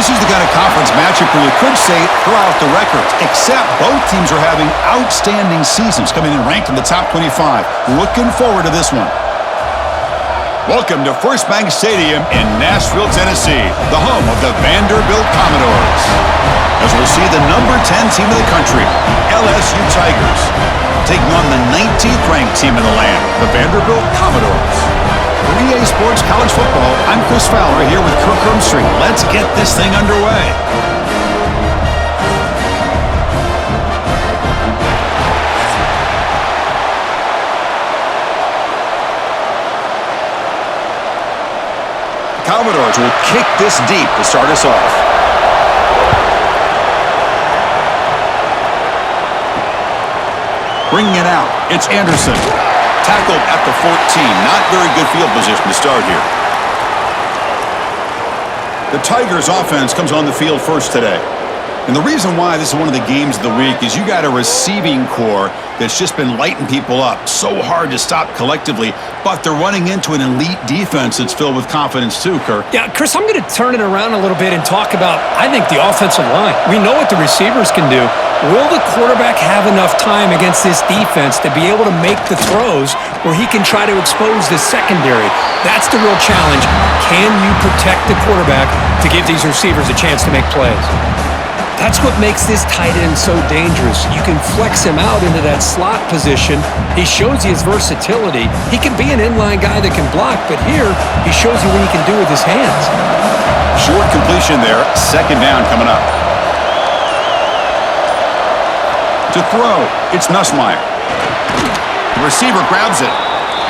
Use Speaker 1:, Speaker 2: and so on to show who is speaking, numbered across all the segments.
Speaker 1: This is the kind of conference matchup where you could say throw out the records, except both teams are having outstanding seasons, coming in ranked in the top 25. Looking forward to this one. Welcome to First Bank Stadium in Nashville, Tennessee, the home of the Vanderbilt Commodores. As we'll see the number 10 team in the country, LSU Tigers, taking on the 19th ranked team in the land, the Vanderbilt Commodores. For EA Sports College Football, I'm Chris Fowler here with Kirk Hermstreet. Let's get this thing underway. The Commodores will kick this deep to start us off. Bringing it out, it's Anderson. Tackled at the 14. Not very good field position to start here. The Tigers offense comes on the field first today. And the reason why this is one of the games of the week is you got a receiving core that's just been lighting people up. So hard to stop collectively, but they're running into an elite defense that's filled with confidence too, Kirk.
Speaker 2: Yeah, Chris, I'm going to turn it around a little bit and talk about, I think, the offensive line. We know what the receivers can do. Will the quarterback have enough time against this defense to be able to make the throws where he can try to expose the secondary? That's the real challenge. Can you protect the quarterback to give these receivers a chance to make plays? That's what makes this tight end so dangerous. You can flex him out into that slot position. He shows you his versatility. He can be an inline guy that can block, but here he shows you what he can do with his hands.
Speaker 1: Short completion there. Second down coming up. To throw, it's Nussmeier. The receiver grabs it,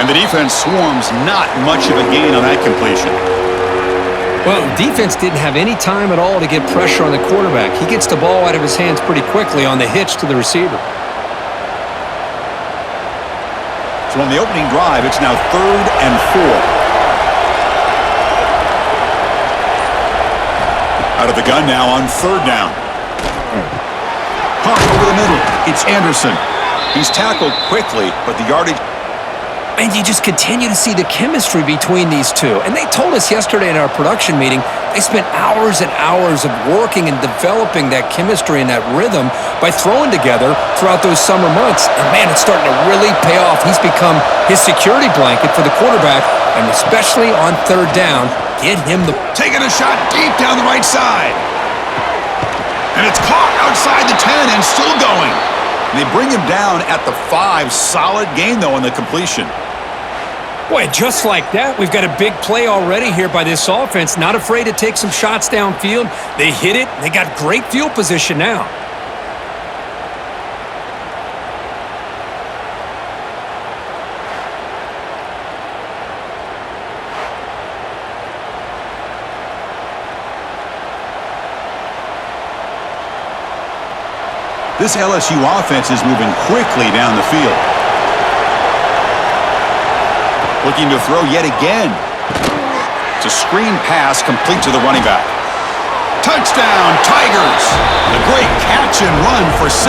Speaker 1: and the defense swarms. Not much of a gain on that completion.
Speaker 2: Well, defense didn't have any time at all to get pressure on the quarterback. He gets the ball out of his hands pretty quickly on the hitch to the receiver.
Speaker 1: So on the opening drive, it's now 3rd and 4. Out of the gun now on 3rd down. Pump over the middle. It's Anderson. He's tackled quickly, but the yardage...
Speaker 2: And you just continue to see the chemistry between these two. And they told us yesterday in our production meeting, they spent hours and hours of working and developing that chemistry and that rhythm by throwing together throughout those summer months. And man, it's starting to really pay off. He's become his security blanket for the quarterback, and especially on 3rd down, get him the...
Speaker 1: Taking a shot deep down the right side. And it's caught outside the 10 and still going. And they bring him down at the 5. Solid gain, though, on the completion.
Speaker 2: Boy, just like that, we've got a big play already here by this offense. Not afraid to take some shots downfield. They hit it. They got great field position now.
Speaker 1: This LSU offense is moving quickly down the field. Looking to throw yet again. It's a screen pass complete to the running back. Touchdown, Tigers! A great catch and run for 6.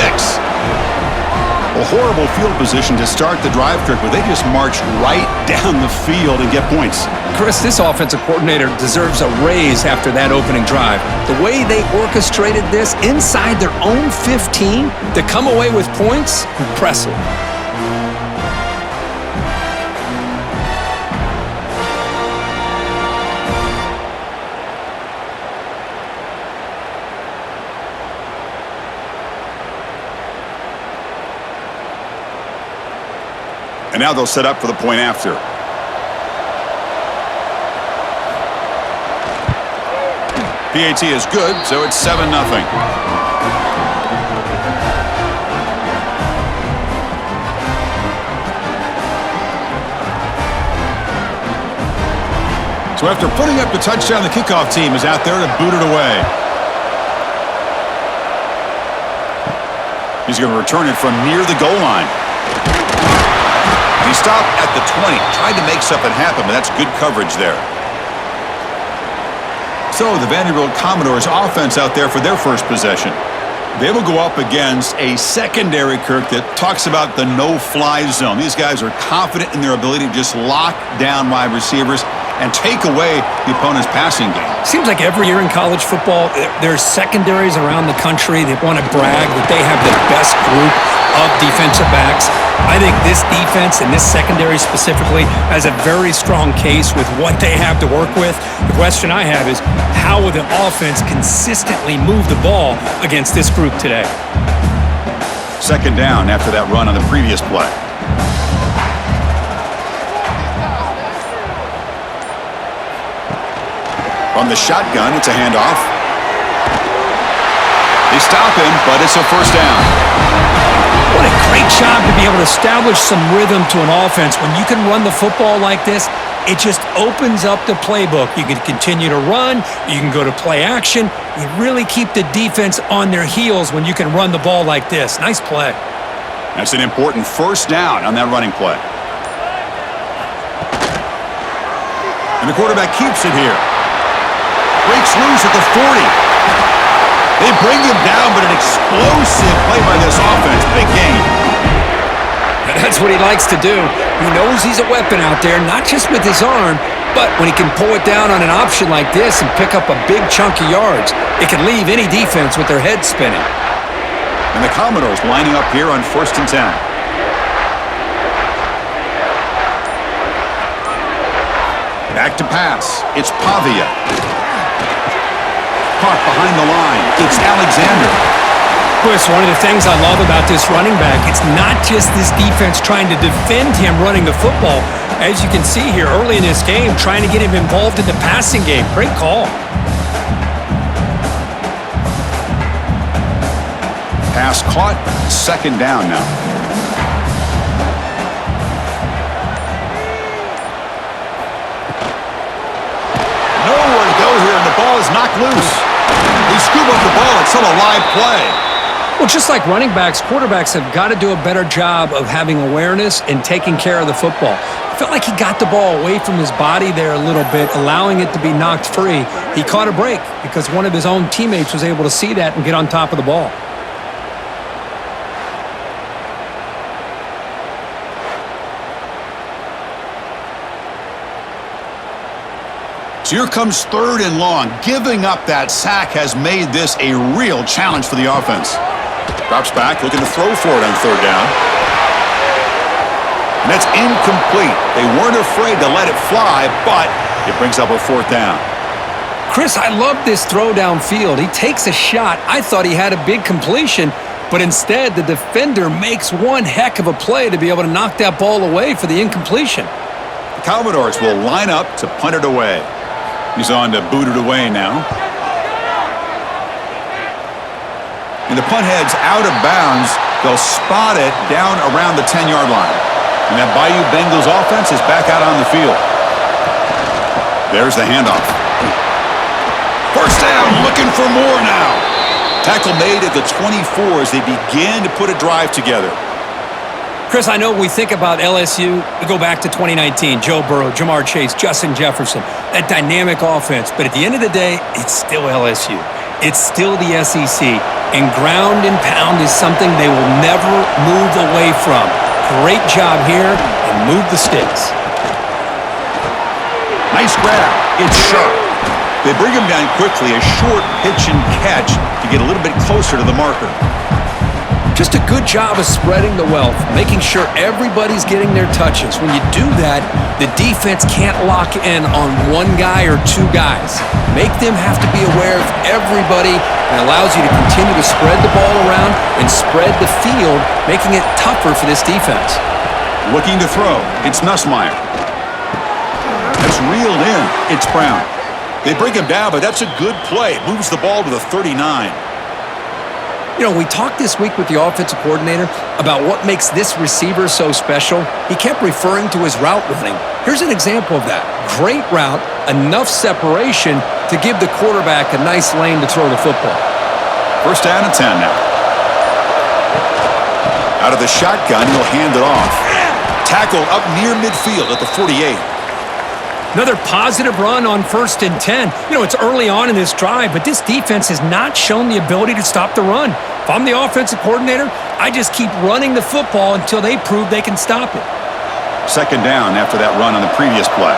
Speaker 1: A horrible field position to start the drive, Kirk, but they just marched right down the field and get points.
Speaker 2: Chris, this offensive coordinator deserves a raise after that opening drive. The way they orchestrated this inside their own 15 to come away with points, impressive.
Speaker 1: And now they'll set up for the point after. PAT is good, so it's 7-0. So after putting up the touchdown, the kickoff team is out there to boot it away. He's going to return it from near the goal line. He stopped at the 20, tried to make something happen, but that's good coverage there. So the Vanderbilt Commodores offense out there for their first possession. They will go up against a secondary, Kirk, that talks about the no-fly zone. These guys are confident in their ability to just lock down wide receivers and take away the opponent's passing game.
Speaker 2: Seems like every year in college football, there's secondaries around the country that want to brag that they have the best group of defensive backs. I think this defense and this secondary specifically has a very strong case with what they have to work with. The question I have is, how will the offense consistently move the ball against this group today?
Speaker 1: Second down after that run on the previous play. From the shotgun, it's a handoff. They stop him, but it's a first down.
Speaker 2: What a great job to be able to establish some rhythm to an offense. When you can run the football like this, it just opens up the playbook. You can continue to run. You can go to play action. You really keep the defense on their heels when you can run the ball like this. Nice play.
Speaker 1: That's an important first down on that running play. And the quarterback keeps it here. Breaks loose at the 40. They bring him down, but an explosive play by this offense. Big game.
Speaker 2: That's what he likes to do. He knows he's a weapon out there, not just with his arm, but when he can pull it down on an option like this and pick up a big chunk of yards, it can leave any defense with their head spinning.
Speaker 1: And the Commodores lining up here on 1st and 10. Back to pass. It's Pavia. Caught behind the line. It's Alexander.
Speaker 2: Chris, one of the things I love about this running back, it's not just this defense trying to defend him running the football. As you can see here early in this game, trying to get him involved in the passing game. Great call.
Speaker 1: Pass caught. Second down now. Nowhere to go here, and the ball is knocked loose. They scoop up the ball. It's still a live play.
Speaker 2: Well, just like running backs, quarterbacks have got to do a better job of having awareness and taking care of the football. I felt like he got the ball away from his body there a little bit, allowing it to be knocked free. He caught a break because one of his own teammates was able to see that and get on top of the ball.
Speaker 1: So here comes 3rd and long. Giving up that sack has made this a real challenge for the offense. Drops back, looking to throw for it on 3rd down. And that's incomplete. They weren't afraid to let it fly, but it brings up a 4th down.
Speaker 2: Chris, I love this throw downfield. He takes a shot. I thought he had a big completion, but instead the defender makes one heck of a play to be able to knock that ball away for the incompletion.
Speaker 1: The Commodores will line up to punt it away. He's on to boot it away now. And the punt heads out of bounds. They'll spot it down around the 10-yard line. And that Bayou Bengals offense is back out on the field. There's the handoff. First down, looking for more now. Tackle made at the 24 as they begin to put a drive together.
Speaker 2: Chris, I know we think about LSU, we go back to 2019, Joe Burrow, Jamar Chase, Justin Jefferson, that dynamic offense. But at the end of the day, it's still LSU. It's still the SEC. And ground and pound is something they will never move away from. Great job here, and move the sticks.
Speaker 1: Nice grab. It's sharp. They bring him down quickly, a short pitch and catch to get a little bit closer to the marker.
Speaker 2: Just a good job of spreading the wealth, making sure everybody's getting their touches. When you do that, the defense can't lock in on one guy or two guys. Make them have to be aware of everybody, and allows you to continue to spread the ball around and spread the field, making it tougher for this defense.
Speaker 1: Looking to throw. It's Nussmeier. That's reeled in. It's Brown. They bring him down, but that's a good play. Moves the ball to the 39.
Speaker 2: You know, we talked this week with the offensive coordinator about what makes this receiver so special. He kept referring to his route running. Here's an example of that. Great route, enough separation to give the quarterback a nice lane to throw the football.
Speaker 1: First down and 10 now. Out of the shotgun, he'll hand it off. Tackle up near midfield at the 48.
Speaker 2: Another positive run on 1st and 10. You know, it's early on in this drive, but this defense has not shown the ability to stop the run. If I'm the offensive coordinator, I just keep running the football until they prove they can stop it.
Speaker 1: Second down after that run on the previous play.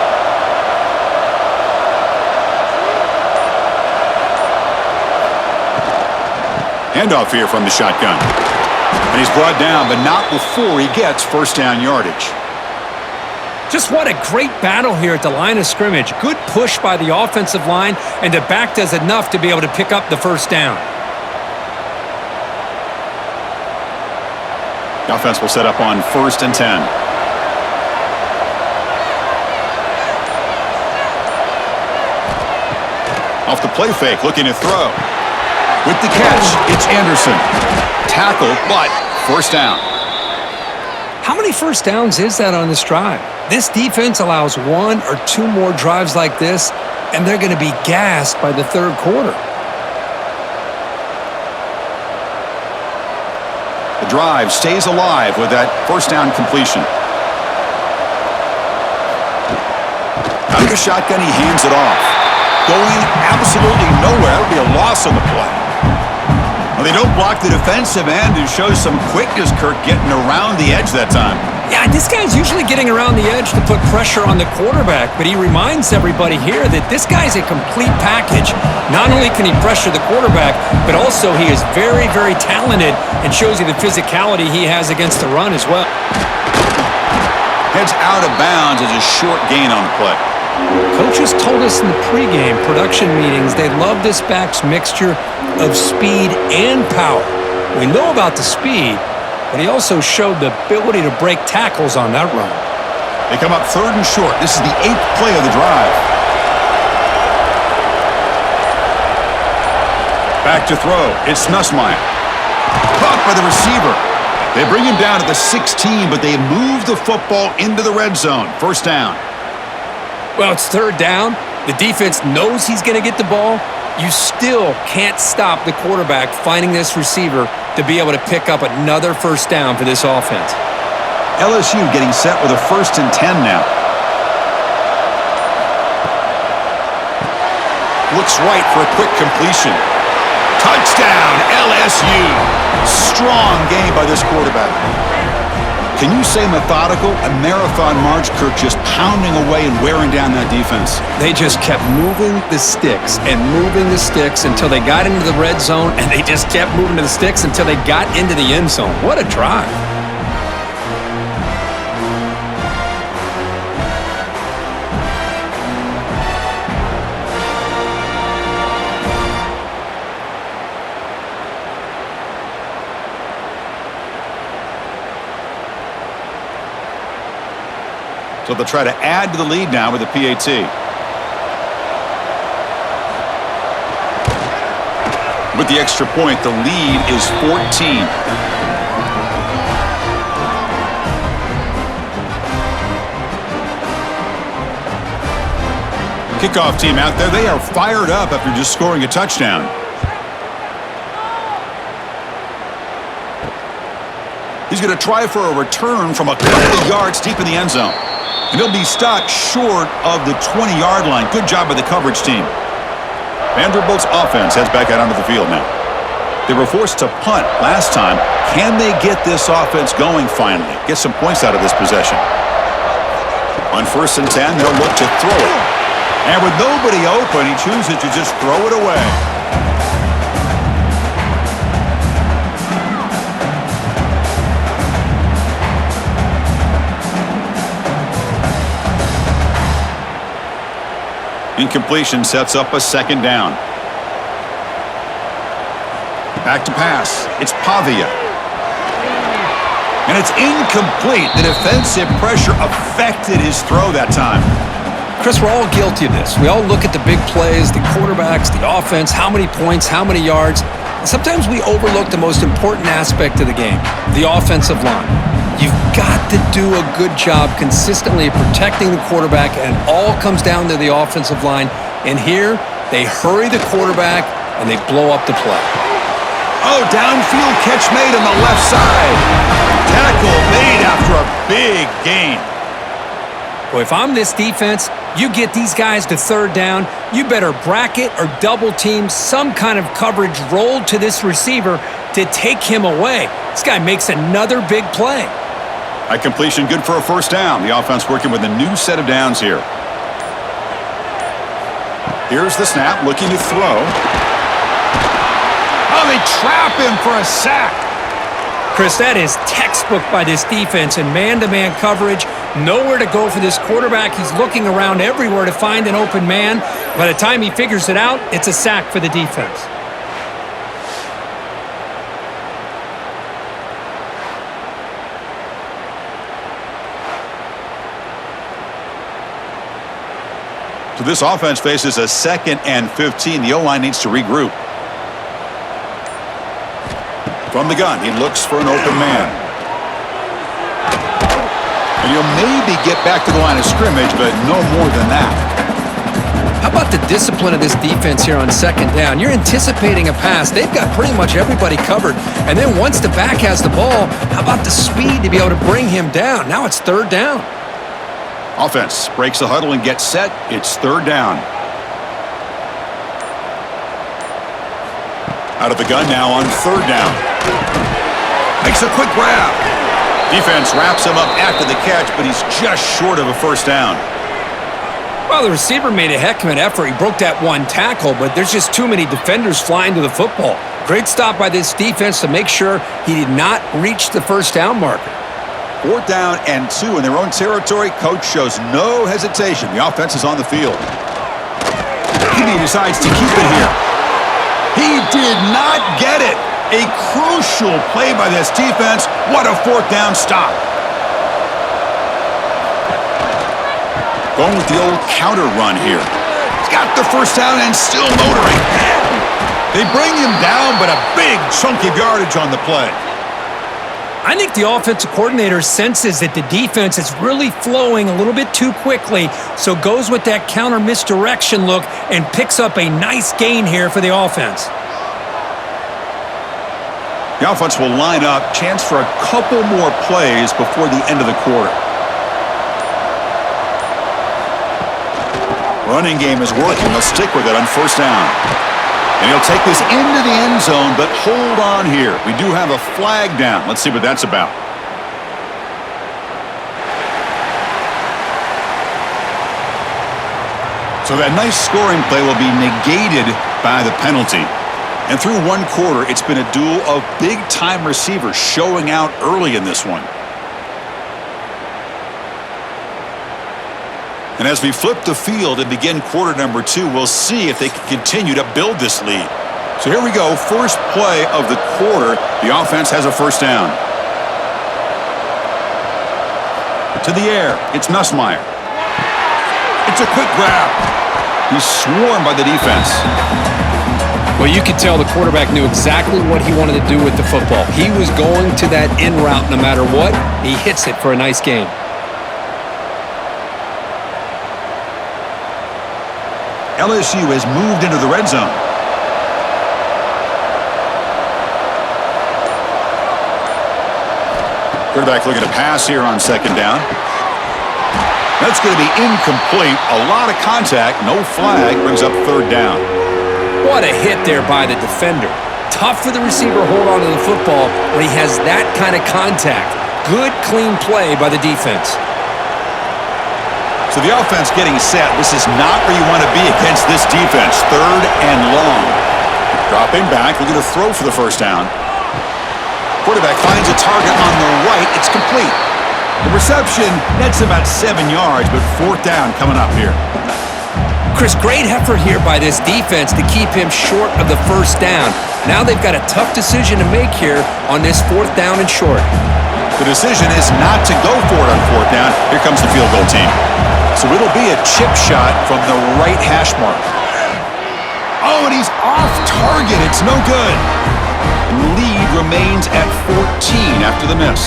Speaker 1: Handoff here from the shotgun. And he's brought down, but not before he gets first down yardage.
Speaker 2: Just what a great battle here at the line of scrimmage. Good push by the offensive line, and the back does enough to be able to pick up the first down.
Speaker 1: The offense will set up on 1st and 10. Off the play fake, looking to throw. With the catch, it's Anderson. Tackle, but first down.
Speaker 2: How many first downs is that on this drive? This defense allows 1 or 2 more drives like this, and they're going to be gassed by the third quarter.
Speaker 1: The drive stays alive with that first down completion. Out of the shotgun, he hands it off. Going absolutely nowhere. That'll be a loss on the play. Well, they don't block the defensive end and show some quickness, Kirk, getting around the edge that time.
Speaker 2: Yeah, this guy's usually getting around the edge to put pressure on the quarterback, but he reminds everybody here that this guy's a complete package. Not only can he pressure the quarterback, but also he is very, very talented and shows you the physicality he has against the run as well.
Speaker 1: Heads out of bounds as a short gain on the play.
Speaker 2: Coaches told us in the pregame production meetings they love this back's mixture of speed and power. We know about the speed, but he also showed the ability to break tackles on that run.
Speaker 1: They come up 3rd and short. This is the 8th play of the drive. Back to throw. It's Nussmeier. Caught by the receiver. They bring him down at the 16, but they move the football into the red zone. First down.
Speaker 2: Well, it's 3rd down. The defense knows he's going to get the ball. You still can't stop the quarterback finding this receiver to be able to pick up another first down for this offense.
Speaker 1: LSU getting set with a 1st and 10 now. Looks right for a quick completion. Touchdown, LSU. Strong game by this quarterback. Can you say methodical? A marathon march, Kirk, just pounding away and wearing down that defense.
Speaker 2: They just kept moving the sticks and moving the sticks until they got into the red zone, and they just kept moving to the sticks until they got into the end zone. What a drive.
Speaker 1: So they'll try to add to the lead now with the PAT. With the extra point, the lead is 14. Kickoff team out there. They are fired up after just scoring a touchdown. He's going to try for a return from a couple of yards deep in the end zone. And he'll be stopped short of the 20-yard line. Good job by the coverage team. Vanderbilt's offense heads back out onto the field now. They were forced to punt last time. Can they get this offense going finally? Get some points out of this possession. On 1st and 10, they'll look to throw it. And with nobody open, he chooses to just throw it away. Incompletion sets up a 2nd down. Back to pass. It's Pavia. And it's incomplete. The defensive pressure affected his throw that time.
Speaker 2: Chris, we're all guilty of this. We all look at the big plays, the quarterbacks, the offense, how many points, how many yards. And sometimes we overlook the most important aspect of the game, the offensive line. You've got to do a good job consistently protecting the quarterback, and it all comes down to the offensive line. And here, they hurry the quarterback, and they blow up the play.
Speaker 1: Oh, downfield catch made on the left side. Tackle made after a big gain.
Speaker 2: Well, if I'm this defense, you get these guys to 3rd down, you better bracket or double team some kind of coverage rolled to this receiver to take him away. This guy makes another big play.
Speaker 1: A completion good for a 1st down. The offense working with a new set of downs here. Here's the snap, looking to throw. Oh, they trap him for a sack.
Speaker 2: Chris, that is textbook by this defense in man-to-man coverage. Nowhere to go for this quarterback. He's looking around everywhere to find an open man. By the time he figures it out, it's a sack for the defense.
Speaker 1: So this offense faces a 2nd and 15. The O-line needs to regroup. From the gun, he looks for an open man. And he'll maybe get back to the line of scrimmage, but no more than that.
Speaker 2: How about the discipline of this defense here on 2nd down? You're anticipating a pass. They've got pretty much everybody covered. And then once the back has the ball, how about the speed to be able to bring him down? Now it's 3rd down.
Speaker 1: Offense breaks the huddle and gets set. It's 3rd down. Out of the gun now on 3rd down. Makes a quick grab. Defense wraps him up after the catch, but he's just short of a 1st down.
Speaker 2: Well, the receiver made a heck of an effort. He broke that one tackle, but there's just too many defenders flying to the football. Great stop by this defense to make sure he did not reach the 1st down marker.
Speaker 1: 4th down and 2 in their own territory. Coach shows no hesitation. The offense is on the field. He decides to keep it here. He did not get it. A crucial play by this defense. What a 4th down stop. Going with the old counter run here. He's got the 1st down and still motoring. They bring him down, but a big chunk of yardage on the play.
Speaker 2: I think the offensive coordinator senses that the defense is really flowing a little bit too quickly, so goes with that counter misdirection look and picks up a nice gain here for the offense.
Speaker 1: The offense will line up. Chance for a couple more plays before the end of the quarter. Running game is working. They'll stick with it on 1st down. And he'll take this into the end zone, but hold on here. We do have a flag down. Let's see what that's about. So that nice scoring play will be negated by the penalty. And through 1 quarter, it's been a duel of big-time receivers showing out early in this one. And as we flip the field and begin quarter number 2, we'll see if they can continue to build this lead. So here we go, first play of the quarter. The offense has a 1st down. To the air, it's Nussmeier. It's a quick grab. He's swarmed by the defense.
Speaker 2: Well, you could tell the quarterback knew exactly what he wanted to do with the football. He was going to that in route no matter what. He hits it for a nice gain.
Speaker 1: LSU has moved into the red zone. Quarterback looking to pass here on 2nd down. That's going to be incomplete. A lot of contact. No flag. Brings up 3rd down.
Speaker 2: What a hit there by the defender. Tough for the receiver to hold on to the football when he has that kind of contact. Good, clean play by the defense.
Speaker 1: So the offense getting set. This is not where you want to be against this defense. 3rd and long. Dropping back, looking to throw for the 1st down. Quarterback finds a target on the right. It's complete. The reception, that's about 7 yards, but 4th down coming up here.
Speaker 2: Chris, great effort here by this defense to keep him short of the 1st down. Now they've got a tough decision to make here on this 4th down and short.
Speaker 1: The decision is not to go for it on 4th down. Here comes the field goal team. So it'll be a chip shot from the right hash mark. Oh, and he's off target. It's no good. Lead remains at 14 after the miss.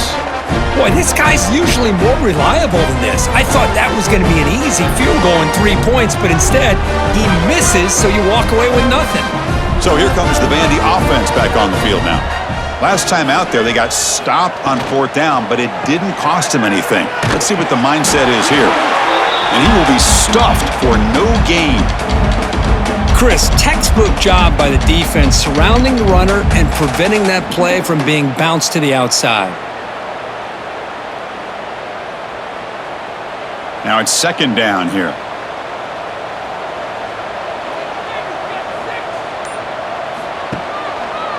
Speaker 2: Boy, this guy's usually more reliable than this. I thought that was going to be an easy field goal in 3 points, but instead, he misses, so you walk away with nothing.
Speaker 1: So here comes the Vandy offense back on the field now. Last time out there, they got stopped on 4th down, but it didn't cost him anything. Let's see what the mindset is here. And he will be stuffed for no gain.
Speaker 2: Chris, textbook job by the defense surrounding the runner and preventing that play from being bounced to the outside.
Speaker 1: Now it's 2nd down here.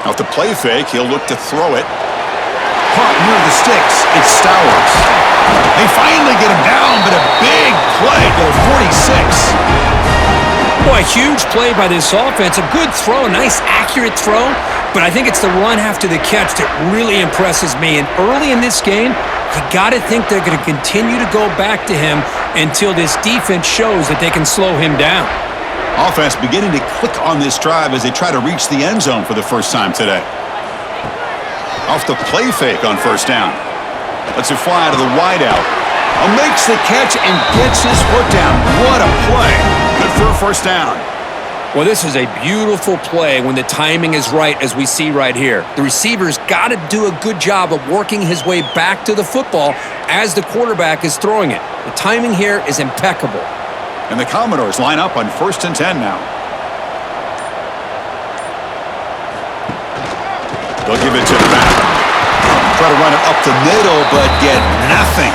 Speaker 1: Off the play fake, he'll look to throw it. Caught near the sticks. It's Stowers. They finally get him down, but a big play to 46.
Speaker 2: Boy, a huge play by this offense. A good throw, a nice accurate throw, but I think it's the run after the catch that really impresses me. And early in this game, you got to think they're going to continue to go back to him until this defense shows that they can slow him down.
Speaker 1: Offense beginning to click on this drive as they try to reach the end zone for the first time today. Off the play fake on first down. Lets it fly to the wideout. Makes the catch and gets his foot down. What a play. Good for a first down.
Speaker 2: Well, this is a beautiful play when the timing is right, as we see right here. The receiver's got to do a good job of working his way back to the football as the quarterback is throwing it. The timing here is impeccable.
Speaker 1: And the Commodores line up on 1st and 10 now. They'll give it to the back. Try to run it up the middle, but get nothing.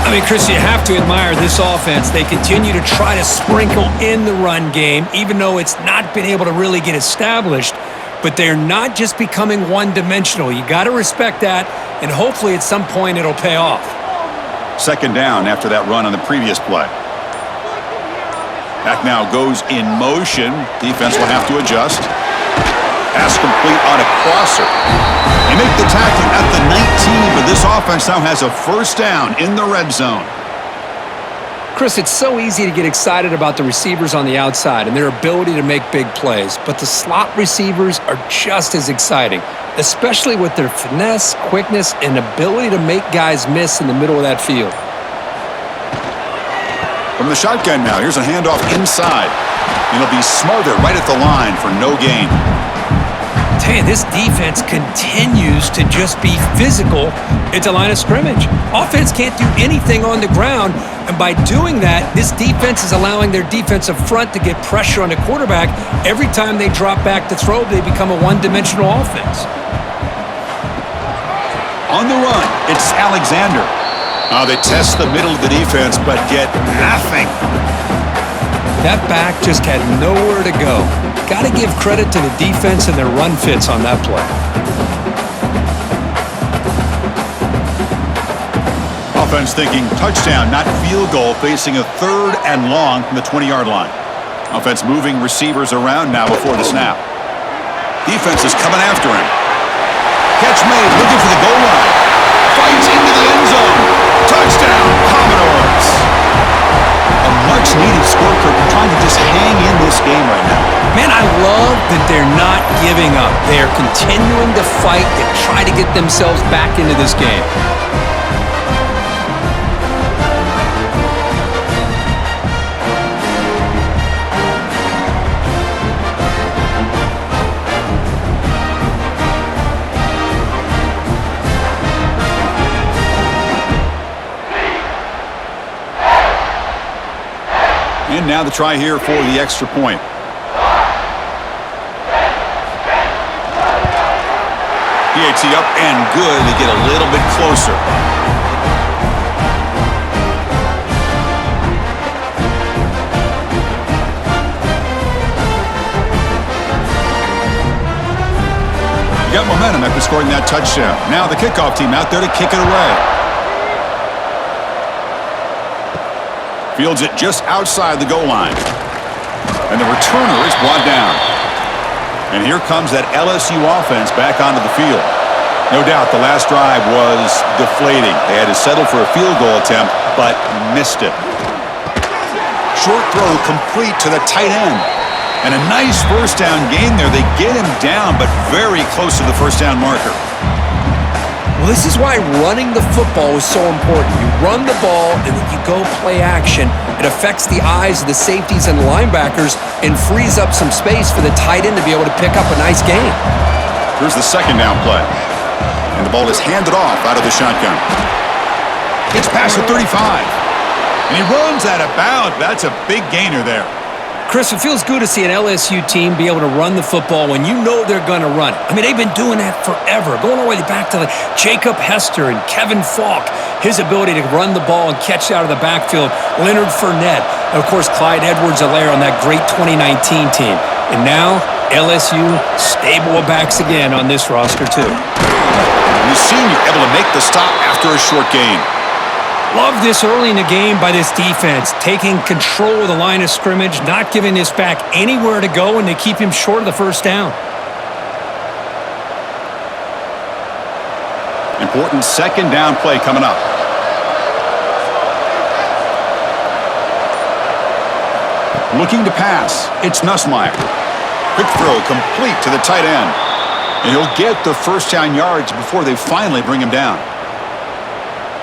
Speaker 2: I mean, Chris, you have to admire this offense. They continue to try to sprinkle in the run game, even though it's not been able to really get established. But they're not just becoming one-dimensional. You got to respect that, and hopefully at some point it'll pay off.
Speaker 1: Second down after that run on the previous play. Back now goes in motion. Defense will have to adjust. Pass complete on a crosser. They make the tackle at the 19, but this offense now has a first down in the red zone.
Speaker 2: Chris, it's so easy to get excited about the receivers on the outside and their ability to make big plays, but the slot receivers are just as exciting, especially with their finesse, quickness, and ability to make guys miss in the middle of that field.
Speaker 1: From the shotgun now, here's a handoff inside. And he'll be smothered right at the line for no gain.
Speaker 2: Tell you, this defense continues to just be physical at the line of scrimmage. Offense can't do anything on the ground, and by doing that, this defense is allowing their defensive front to get pressure on the quarterback. Every time they drop back to throw, they become a one-dimensional offense.
Speaker 1: On the run, it's Alexander. They test the middle of the defense, but get nothing.
Speaker 2: That back just had nowhere to go. Got to give credit to the defense and their run fits on that play.
Speaker 1: Offense thinking touchdown, not field goal, facing a 3rd and long from the 20-yard line. Offense moving receivers around now before the snap. Defense is coming after him. Catch made, looking for the goal line. Fights into the end zone. Touchdown, Commodores. A much-needed score for trying to just hang in this game right now.
Speaker 2: Man, I love that they're not giving up. They are continuing to fight and try to get themselves back into this game.
Speaker 1: And now the try here for the extra point. PAT up and good. They get a little bit closer. Got momentum after scoring that touchdown. Now the kickoff team out there to kick it away. Fields it just outside the goal line. And the returner is brought down. And here comes that LSU offense back onto the field. No doubt the last drive was deflating. They had to settle for a field goal attempt, but missed it. Short throw complete to the tight end. And a nice first down gain there. They get him down, but very close to the first down marker.
Speaker 2: Well, this is why running the football is so important. You run the ball, and then you go play action. It affects the eyes of the safeties and the linebackers and frees up some space for the tight end to be able to pick up a nice gain.
Speaker 1: Here's the second down play. And the ball is handed off out of the shotgun. It's past the 35. And he runs out of bounds. That's a big gainer there.
Speaker 2: Chris, it feels good to see an LSU team be able to run the football when you know they're going to run it. I mean, they've been doing that forever, going all the way back to Jacob Hester and Kevin Falk, his ability to run the ball and catch out of the backfield, Leonard Fournette, and, of course, Clyde Edwards-Helaire on that great 2019 team. And now LSU, stable of backs again on this roster, too.
Speaker 1: And the senior able to make the stop after a short gain.
Speaker 2: Love this early in the game by this defense, taking control of the line of scrimmage, not giving this back anywhere to go, and they keep him short of the first down.
Speaker 1: Important second down play coming up. Looking to pass. It's Nussmeier. Quick throw complete to the tight end. And he'll get the first down yards before they finally bring him down.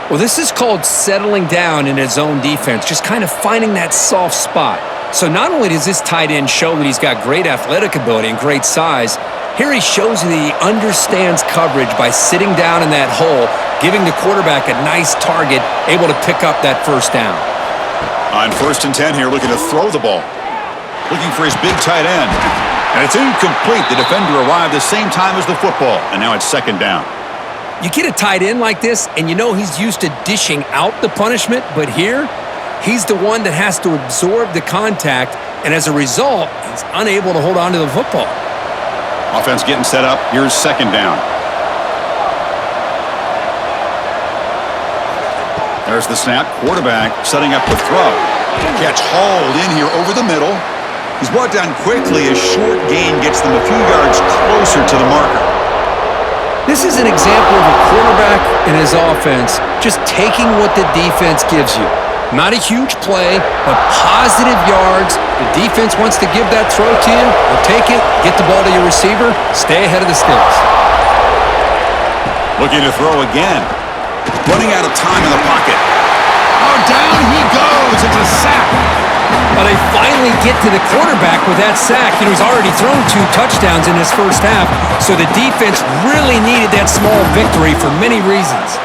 Speaker 2: Well, this is called settling down in his own defense, just kind of finding that soft spot. So not only does this tight end show that he's got great athletic ability and great size, here he shows that he understands coverage by sitting down in that hole, giving the quarterback a nice target, able to pick up that first down.
Speaker 1: On 1st and 10 here, looking to throw the ball. Looking for his big tight end. And it's incomplete. The defender arrived the same time as the football, and now it's second down.
Speaker 2: You get a tight end like this, and you know he's used to dishing out the punishment, but here, he's the one that has to absorb the contact, and as a result, he's unable to hold on to the football.
Speaker 1: Offense getting set up. Here's second down. There's the snap. Quarterback setting up the throw. Catch hauled in here over the middle. He's brought down quickly. A short gain gets them a few yards closer to the marker.
Speaker 2: This is an example of a quarterback and his offense just taking what the defense gives you. Not a huge play, but positive yards. The defense wants to give that throw to you. You'll take it, get the ball to your receiver, stay ahead of the sticks.
Speaker 1: Looking to throw again. Running out of time in the pocket. Oh, down he goes. It's a sack.
Speaker 2: Well, they finally get to the quarterback with that sack. You know, he's already thrown 2 touchdowns in his first half, so the defense really needed that small victory for many reasons.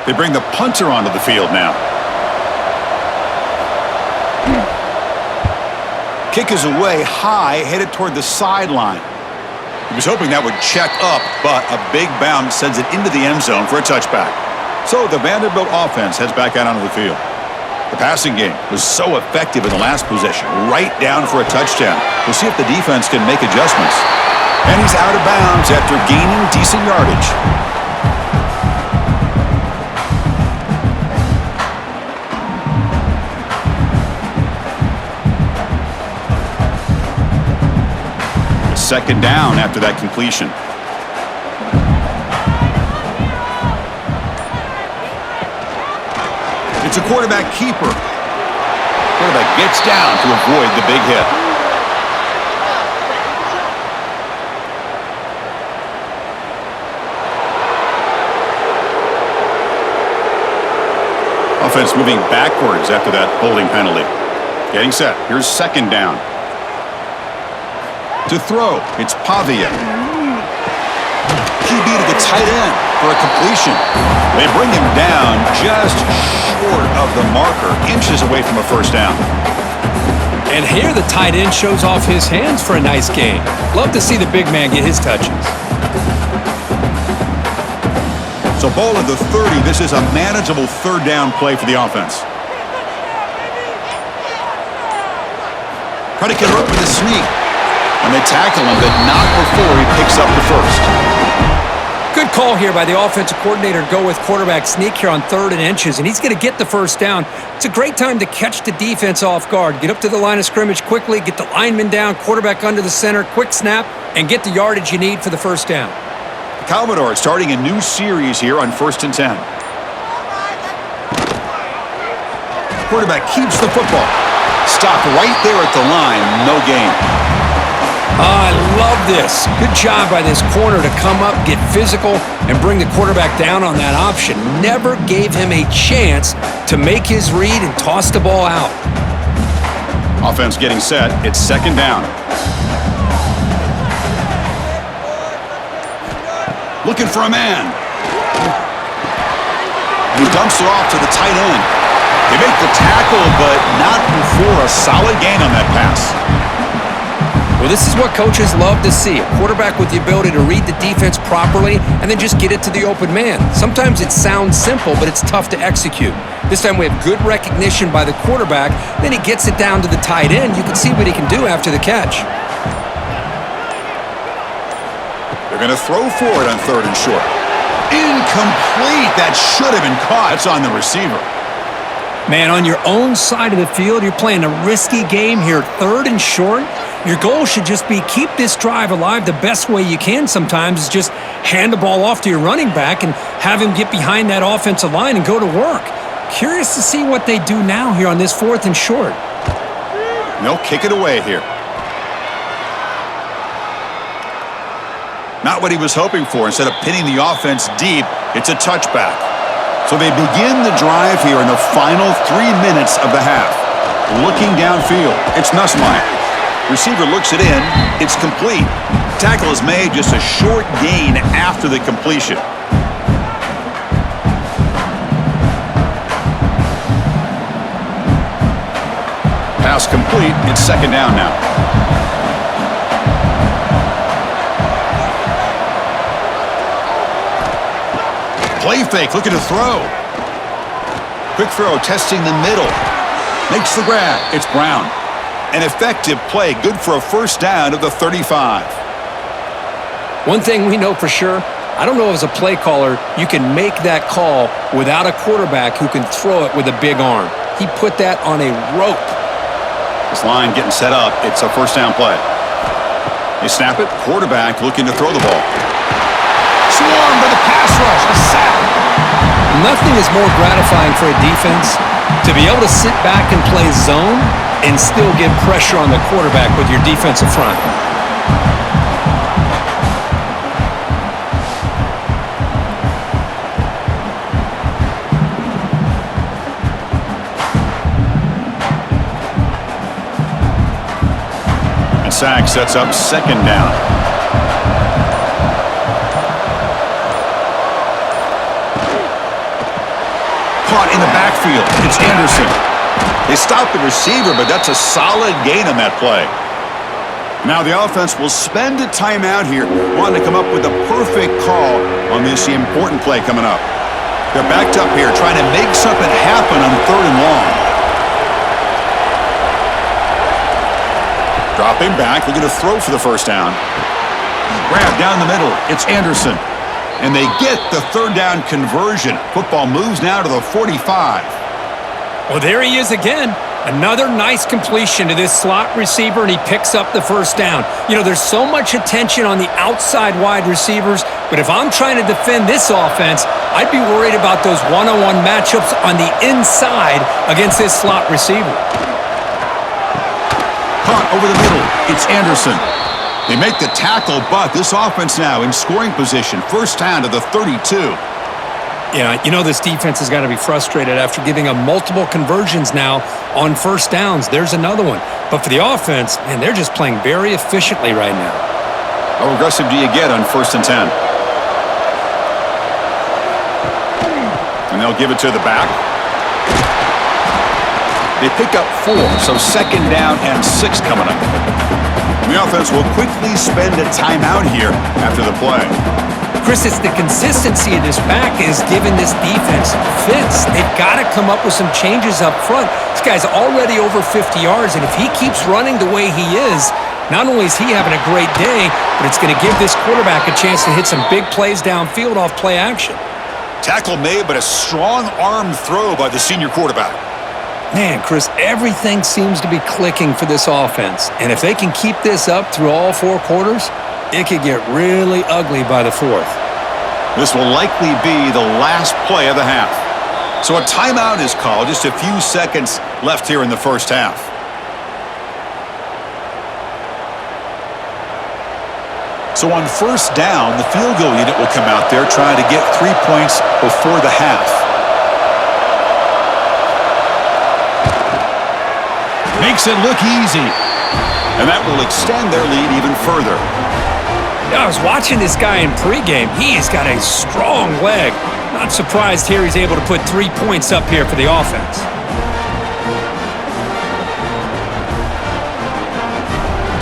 Speaker 1: They bring the punter onto the field now. Kick is away high, headed toward the sideline. He was hoping that would check up, but a big bounce sends it into the end zone for a touchback. So the Vanderbilt offense heads back out onto the field. The passing game was so effective in the last possession, right down for a touchdown. We'll see if the defense can make adjustments. And he's out of bounds after gaining decent yardage. Second down after that completion. It's a quarterback keeper. Quarterback gets down to avoid the big hit. Offense moving backwards after that holding penalty. Getting set. Here's second down. To throw, it's Pavia. QB to the tight end for a completion. They bring him down just short of the marker, inches away from a first down.
Speaker 2: And here the tight end shows off his hands for a nice gain. Love to see the big man get his touches.
Speaker 1: So ball at the 30. This is a manageable third down play for the offense. Try to get her up with a sneak. And they tackle him, but not before he picks up the first.
Speaker 2: Good call here by the offensive coordinator to go with quarterback sneak here on 3rd and inches, and he's going to get the first down. It's a great time to catch the defense off guard. Get up to the line of scrimmage quickly, get the lineman down, quarterback under the center, quick snap, and get the yardage you need for the first down.
Speaker 1: The Commodores starting a new series here on 1st and 10. Quarterback keeps the football. Stopped right there at the line, no gain.
Speaker 2: I love this. Good job by this corner to come up, get physical, and bring the quarterback down on that option. Never gave him a chance to make his read and toss the ball out.
Speaker 1: Offense getting set. It's second down. Looking for a man. He dumps it off to the tight end. They make the tackle, but not before a solid gain on that pass.
Speaker 2: Well, this is what coaches love to see. A quarterback with the ability to read the defense properly and then just get it to the open man. Sometimes it sounds simple, but it's tough to execute. This time we have good recognition by the quarterback. Then he gets it down to the tight end. You can see what he can do after the catch.
Speaker 1: They're going to throw for it on 3rd and short. Incomplete. That should have been caught. It's on the receiver.
Speaker 2: Man, on your own side of the field, you're playing a risky game here. 3rd and short. Your goal should just be keep this drive alive the best way you can sometimes is just hand the ball off to your running back and have him get behind that offensive line and go to work. Curious to see what they do now here on this 4th and short.
Speaker 1: They'll kick it away here. Not what he was hoping for. Instead of pinning the offense deep, it's a touchback. So they begin the drive here in the final 3 minutes of the half. Looking downfield, it's Nussmeier. Receiver looks it in. It's complete. Tackle is made, just a short gain after the completion. Pass complete. It's 2nd down now. Play fake, looking to throw. Quick throw, testing the middle. Makes the grab. It's Brown. An effective play, good for a 1st down of the 35.
Speaker 2: One thing we know for sure, I don't know as a play caller, you can make that call without a quarterback who can throw it with a big arm. He put that on a rope.
Speaker 1: This line getting set up. It's a 1st down play. They snap it. Quarterback looking to throw the ball. Swarmed by the pass rush. A sack.
Speaker 2: Nothing is more gratifying for a defense to be able to sit back and play zone and still get pressure on the quarterback with your defensive front.
Speaker 1: And sack sets up 2nd down. Caught in the backfield. It's Anderson. They stop the receiver, but that's a solid gain on that play. Now the offense will spend a timeout here, wanting to come up with the perfect call on this important play coming up. They're backed up here, trying to make something happen on 3rd and long. Dropping back, looking to throw for the 1st down. Grab down the middle. It's Anderson. And they get the 3rd down conversion. Football moves now to the 45.
Speaker 2: Well, there he is again. Another nice completion to this slot receiver, and he picks up the 1st down. You know, there's so much attention on the outside wide receivers, but if I'm trying to defend this offense, I'd be worried about those one-on-one matchups on the inside against this slot receiver.
Speaker 1: Caught over the middle. It's Anderson. They make the tackle, but this offense now in scoring position. 1st down to the 32.
Speaker 2: Yeah, you know this defense has got to be frustrated after giving them multiple conversions now on 1st downs. There's another one. But for the offense, man, they're just playing very efficiently right now.
Speaker 1: How aggressive do you get on 1st and 10? And they'll give it to the back. They pick up 4, so 2nd down and 6 coming up. And the offense will quickly spend a timeout here after the play.
Speaker 2: Chris, it's the consistency of this back is giving this defense fits. They've got to come up with some changes up front. This guy's already over 50 yards, and if he keeps running the way he is, not only is he having a great day, but it's going to give this quarterback a chance to hit some big plays downfield off play action.
Speaker 1: Tackle made, but a strong arm throw by the senior quarterback.
Speaker 2: Man, Chris, everything seems to be clicking for this offense. And if they can keep this up through all 4 quarters, it could get really ugly by the 4th.
Speaker 1: This will likely be the last play of the half. So a timeout is called. Just a few seconds left here in the 1st half. So on 1st down, the field goal unit will come out there trying to get 3 points before the half. Makes it look easy. And that will extend their lead even further.
Speaker 2: I was watching this guy in pregame. He's got a strong leg. Not surprised here he's able to put 3 points up here for the offense.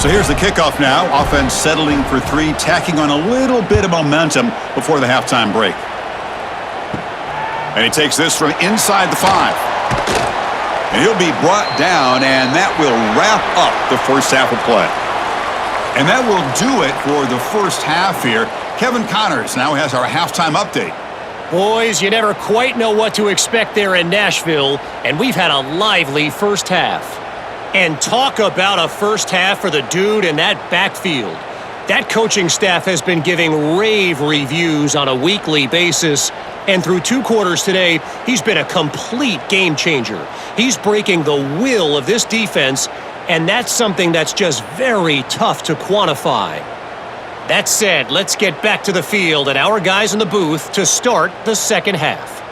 Speaker 1: So here's the kickoff now. Offense settling for three, tacking on a little bit of momentum before the halftime break. And he takes this from inside the 5. And he'll be brought down, and that will wrap up the first half of play. And that will do it for the first half here. Kevin Connors now has our halftime update.
Speaker 3: Boys, you never quite know what to expect there in Nashville, and we've had a lively first half. And talk about a first half for the dude in that backfield. That coaching staff has been giving rave reviews on a weekly basis, and through 2 quarters today, he's been a complete game changer. He's breaking the will of this defense, and that's something that's just very tough to quantify. That said, let's get back to the field and our guys in the booth to start the second half.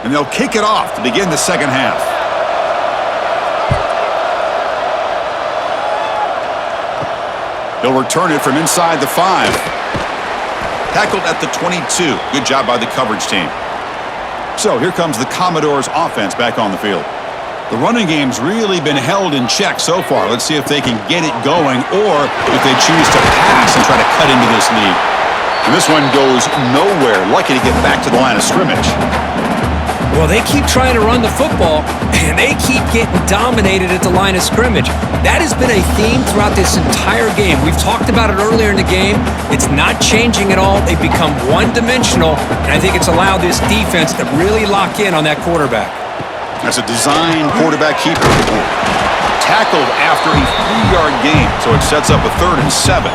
Speaker 1: And they'll kick it off to begin the second half. He'll return it from inside the 5. Tackled at the 22. Good job by the coverage team. So here comes the Commodores offense back on the field. The running game's really been held in check so far. Let's see if they can get it going or if they choose to pass and try to cut into this lead. And this one goes nowhere. Lucky to get back to the line of scrimmage.
Speaker 2: Well, they keep trying to run the football, and they keep getting dominated at the line of scrimmage. That has been a theme throughout this entire game. We've talked about it earlier in the game. It's not changing at all. They've become one-dimensional, and I think it's allowed this defense to really lock in on that quarterback.
Speaker 1: That's a design quarterback keeper. Tackled after a 3-yard gain, so it sets up a 3rd and 7.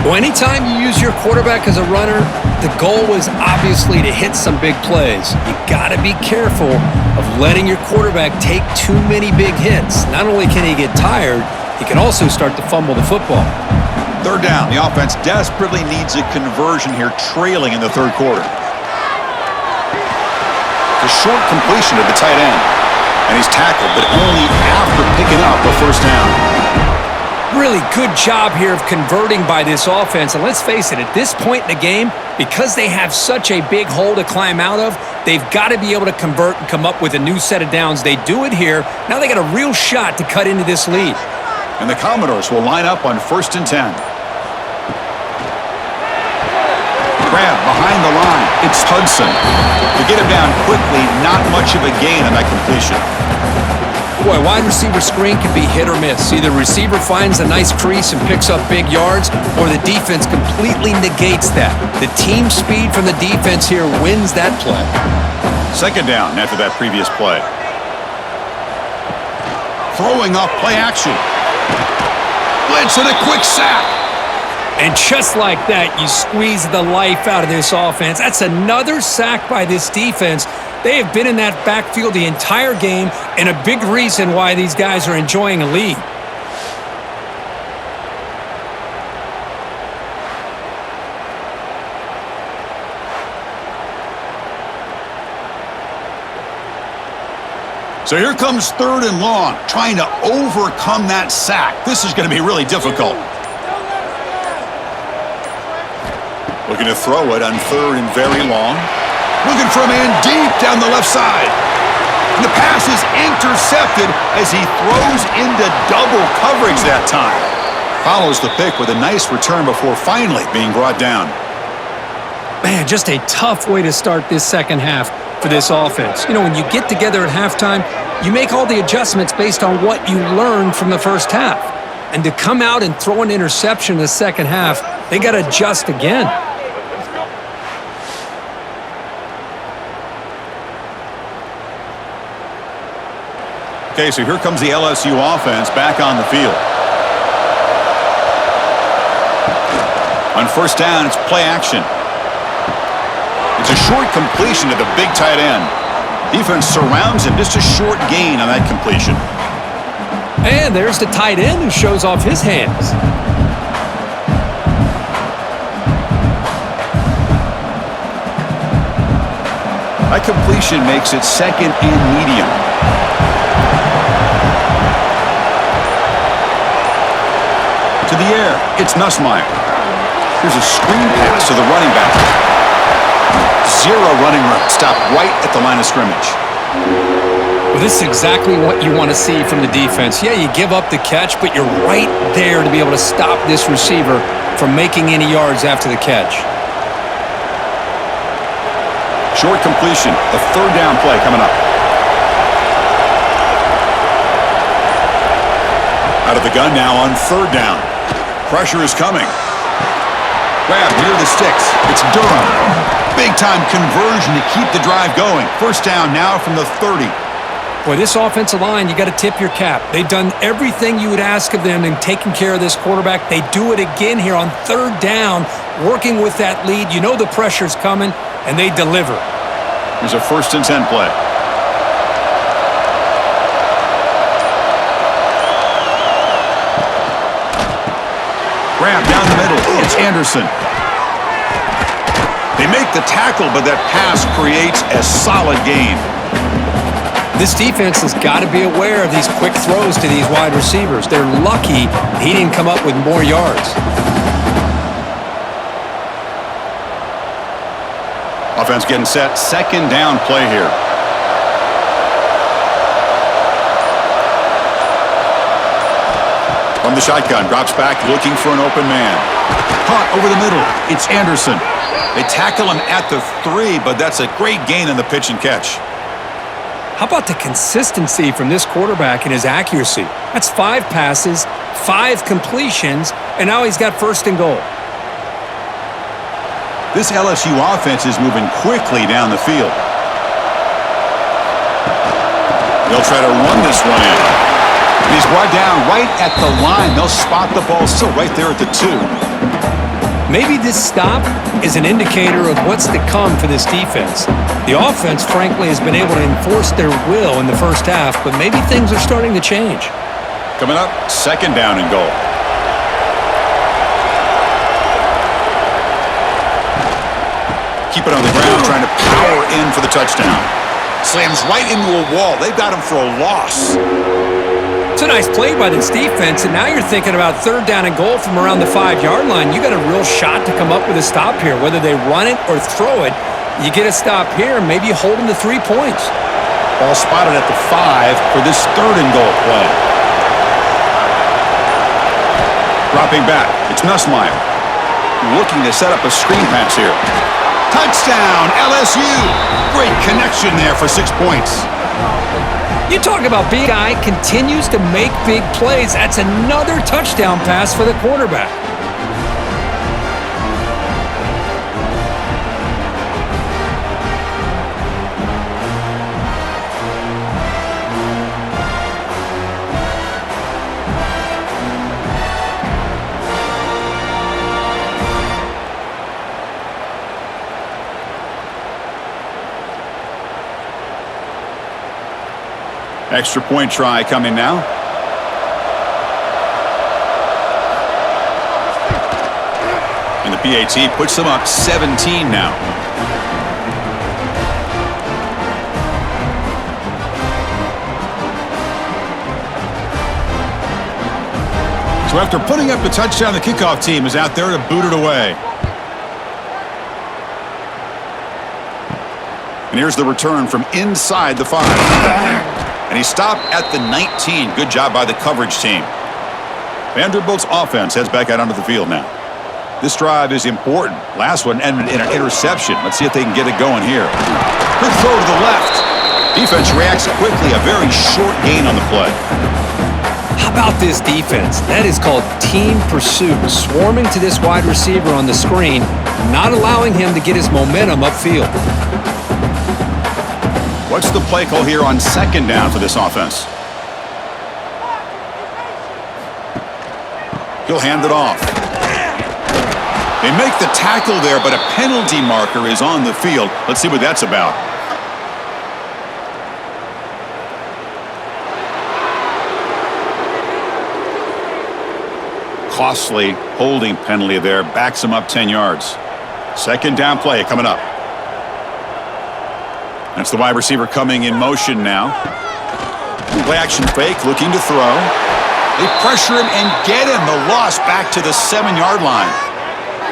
Speaker 2: Well, anytime you use your quarterback as a runner, the goal is obviously to hit some big plays. You got to be careful of letting your quarterback take too many big hits. Not only can he get tired, he can also start to fumble the football.
Speaker 1: 3rd down. The offense desperately needs a conversion here, trailing in the 3rd quarter. A short completion to the tight end. And he's tackled, but only after picking up a 1st down.
Speaker 2: Really good job here of converting by this offense. And let's face it, at this point in the game, because they have such a big hole to climb out of, they've got to be able to convert and come up with a new set of downs. They do it here. Now they got a real shot to cut into this lead.
Speaker 1: And the Commodores will line up on 1st and 10. Grab behind the line. It's Hudson. To get him down quickly, not much of a gain on that completion.
Speaker 2: Boy, wide receiver screen can be hit or miss. Either the receiver finds a nice crease and picks up big yards, or the defense completely negates that. The team speed from the defense here wins that play.
Speaker 1: 2nd down after that previous play. Throwing off play action. Blitz and a quick sack.
Speaker 2: And just like that, you squeeze the life out of this offense. That's another sack by this defense. They have been in that backfield the entire game, and a big reason why these guys are enjoying a lead.
Speaker 1: So here comes 3rd and long, trying to overcome that sack. This is going to be really difficult. Looking to throw it on 3rd and very long. Looking for a man deep down the left side. And the pass is intercepted as he throws into double coverage that time. Follows the pick with a nice return before finally being brought down.
Speaker 2: Man, just a tough way to start this second half for this offense. You know, when you get together at halftime, you make all the adjustments based on what you learned from the first half. And to come out and throw an interception in the second half, they got to adjust again.
Speaker 1: Okay, so here comes the LSU offense back on the field. On 1st down, it's play action. It's a short completion to the big tight end. Defense surrounds him, just a short gain on that completion.
Speaker 2: And there's the tight end who shows off his hands.
Speaker 1: That completion makes it 2nd and medium. To the air, it's Nussmeier. Here's a screen pass to the running back. Zero running room. Stopped right at the line of scrimmage.
Speaker 2: Well, this is exactly what you want to see from the defense. Yeah, you give up the catch, but you're right there to be able to stop this receiver from making any yards after the catch.
Speaker 1: Short completion. A third down play coming up. Out of the gun now on third down. Pressure is coming. Grab near the sticks. It's Durham. Big-time conversion to keep the drive going. First down now from the 30.
Speaker 2: Boy, this offensive line, you got to tip your cap. They've done everything you would ask of them in taking care of this quarterback. They do it again here on third down, working with that lead. You know the pressure's coming, and they deliver.
Speaker 1: Here's a 1st and 10 play. Grab down the middle. It's Anderson. They make the tackle, but that pass creates a solid gain.
Speaker 2: This defense has got to be aware of these quick throws to these wide receivers. They're lucky he didn't come up with more yards.
Speaker 1: Offense getting set. Second down play here. From the shotgun, drops back, looking for an open man. Caught over the middle. It's Anderson. They tackle him at the 3, but that's a great gain on the pitch and catch.
Speaker 2: How about the consistency from this quarterback and his accuracy? That's 5 passes, 5 completions, and now he's got 1st and goal.
Speaker 1: This LSU offense is moving quickly down the field. They'll try to run this one in. And he's brought down right at the line. They'll spot the ball still right there at the 2.
Speaker 2: Maybe this stop is an indicator of what's to come for this defense. The offense, frankly, has been able to enforce their will in the first half, but maybe things are starting to change.
Speaker 1: Coming up, 2nd down and goal. Keep it on the ground, trying to power in for the touchdown. Slams right into a wall. They've got him for a loss.
Speaker 2: It's a nice play by this defense, and now you're thinking about 3rd down and goal from around the 5-yard line. You got a real shot to come up with a stop here. Whether they run it or throw it, you get a stop here, and maybe you hold them to 3 points.
Speaker 1: Ball spotted at the 5 for this 3rd and goal play. Dropping back, it's Nussmeier. Looking to set up a screen pass here. Touchdown, LSU! Great connection there for 6 points.
Speaker 2: You talk about big guy continues to make big plays. That's another touchdown pass for the quarterback.
Speaker 1: Extra point try coming now. And the PAT puts them up 17 now. So after putting up the touchdown, the kickoff team is out there to boot it away. And here's the return from inside the 5. And he stopped at the 19. Good job by the coverage team. Vanderbilt's offense heads back out onto the field now. This drive is important. Last one ended in an interception. Let's see if they can get it going here. Good throw to the left. Defense reacts quickly. A very short gain on the play.
Speaker 2: How about this defense? That is called team pursuit. Swarming to this wide receiver on the screen, not allowing him to get his momentum upfield.
Speaker 1: What's the play call here on 2nd down for this offense? He'll hand it off. They make the tackle there, but a penalty marker is on the field. Let's see what that's about. Costly holding penalty there. Backs him up 10 yards. 2nd down play coming up. That's the wide receiver coming in motion now. Play action fake, looking to throw. They pressure him and get him. The loss back to the 7-yard line.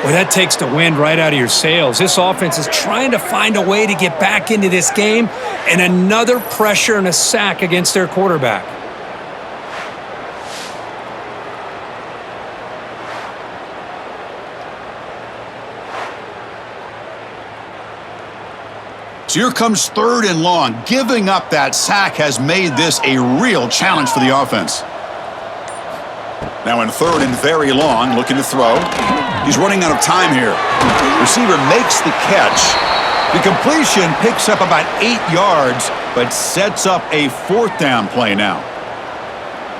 Speaker 2: Well, that takes the wind right out of your sails. This offense is trying to find a way to get back into this game, and another pressure and a sack against their quarterback.
Speaker 1: So here comes 3rd and long. Giving up that sack has made this a real challenge for the offense. Now in 3rd and very long, looking to throw. He's running out of time here. Receiver makes the catch. The completion picks up about 8 yards, but sets up a 4th down play now.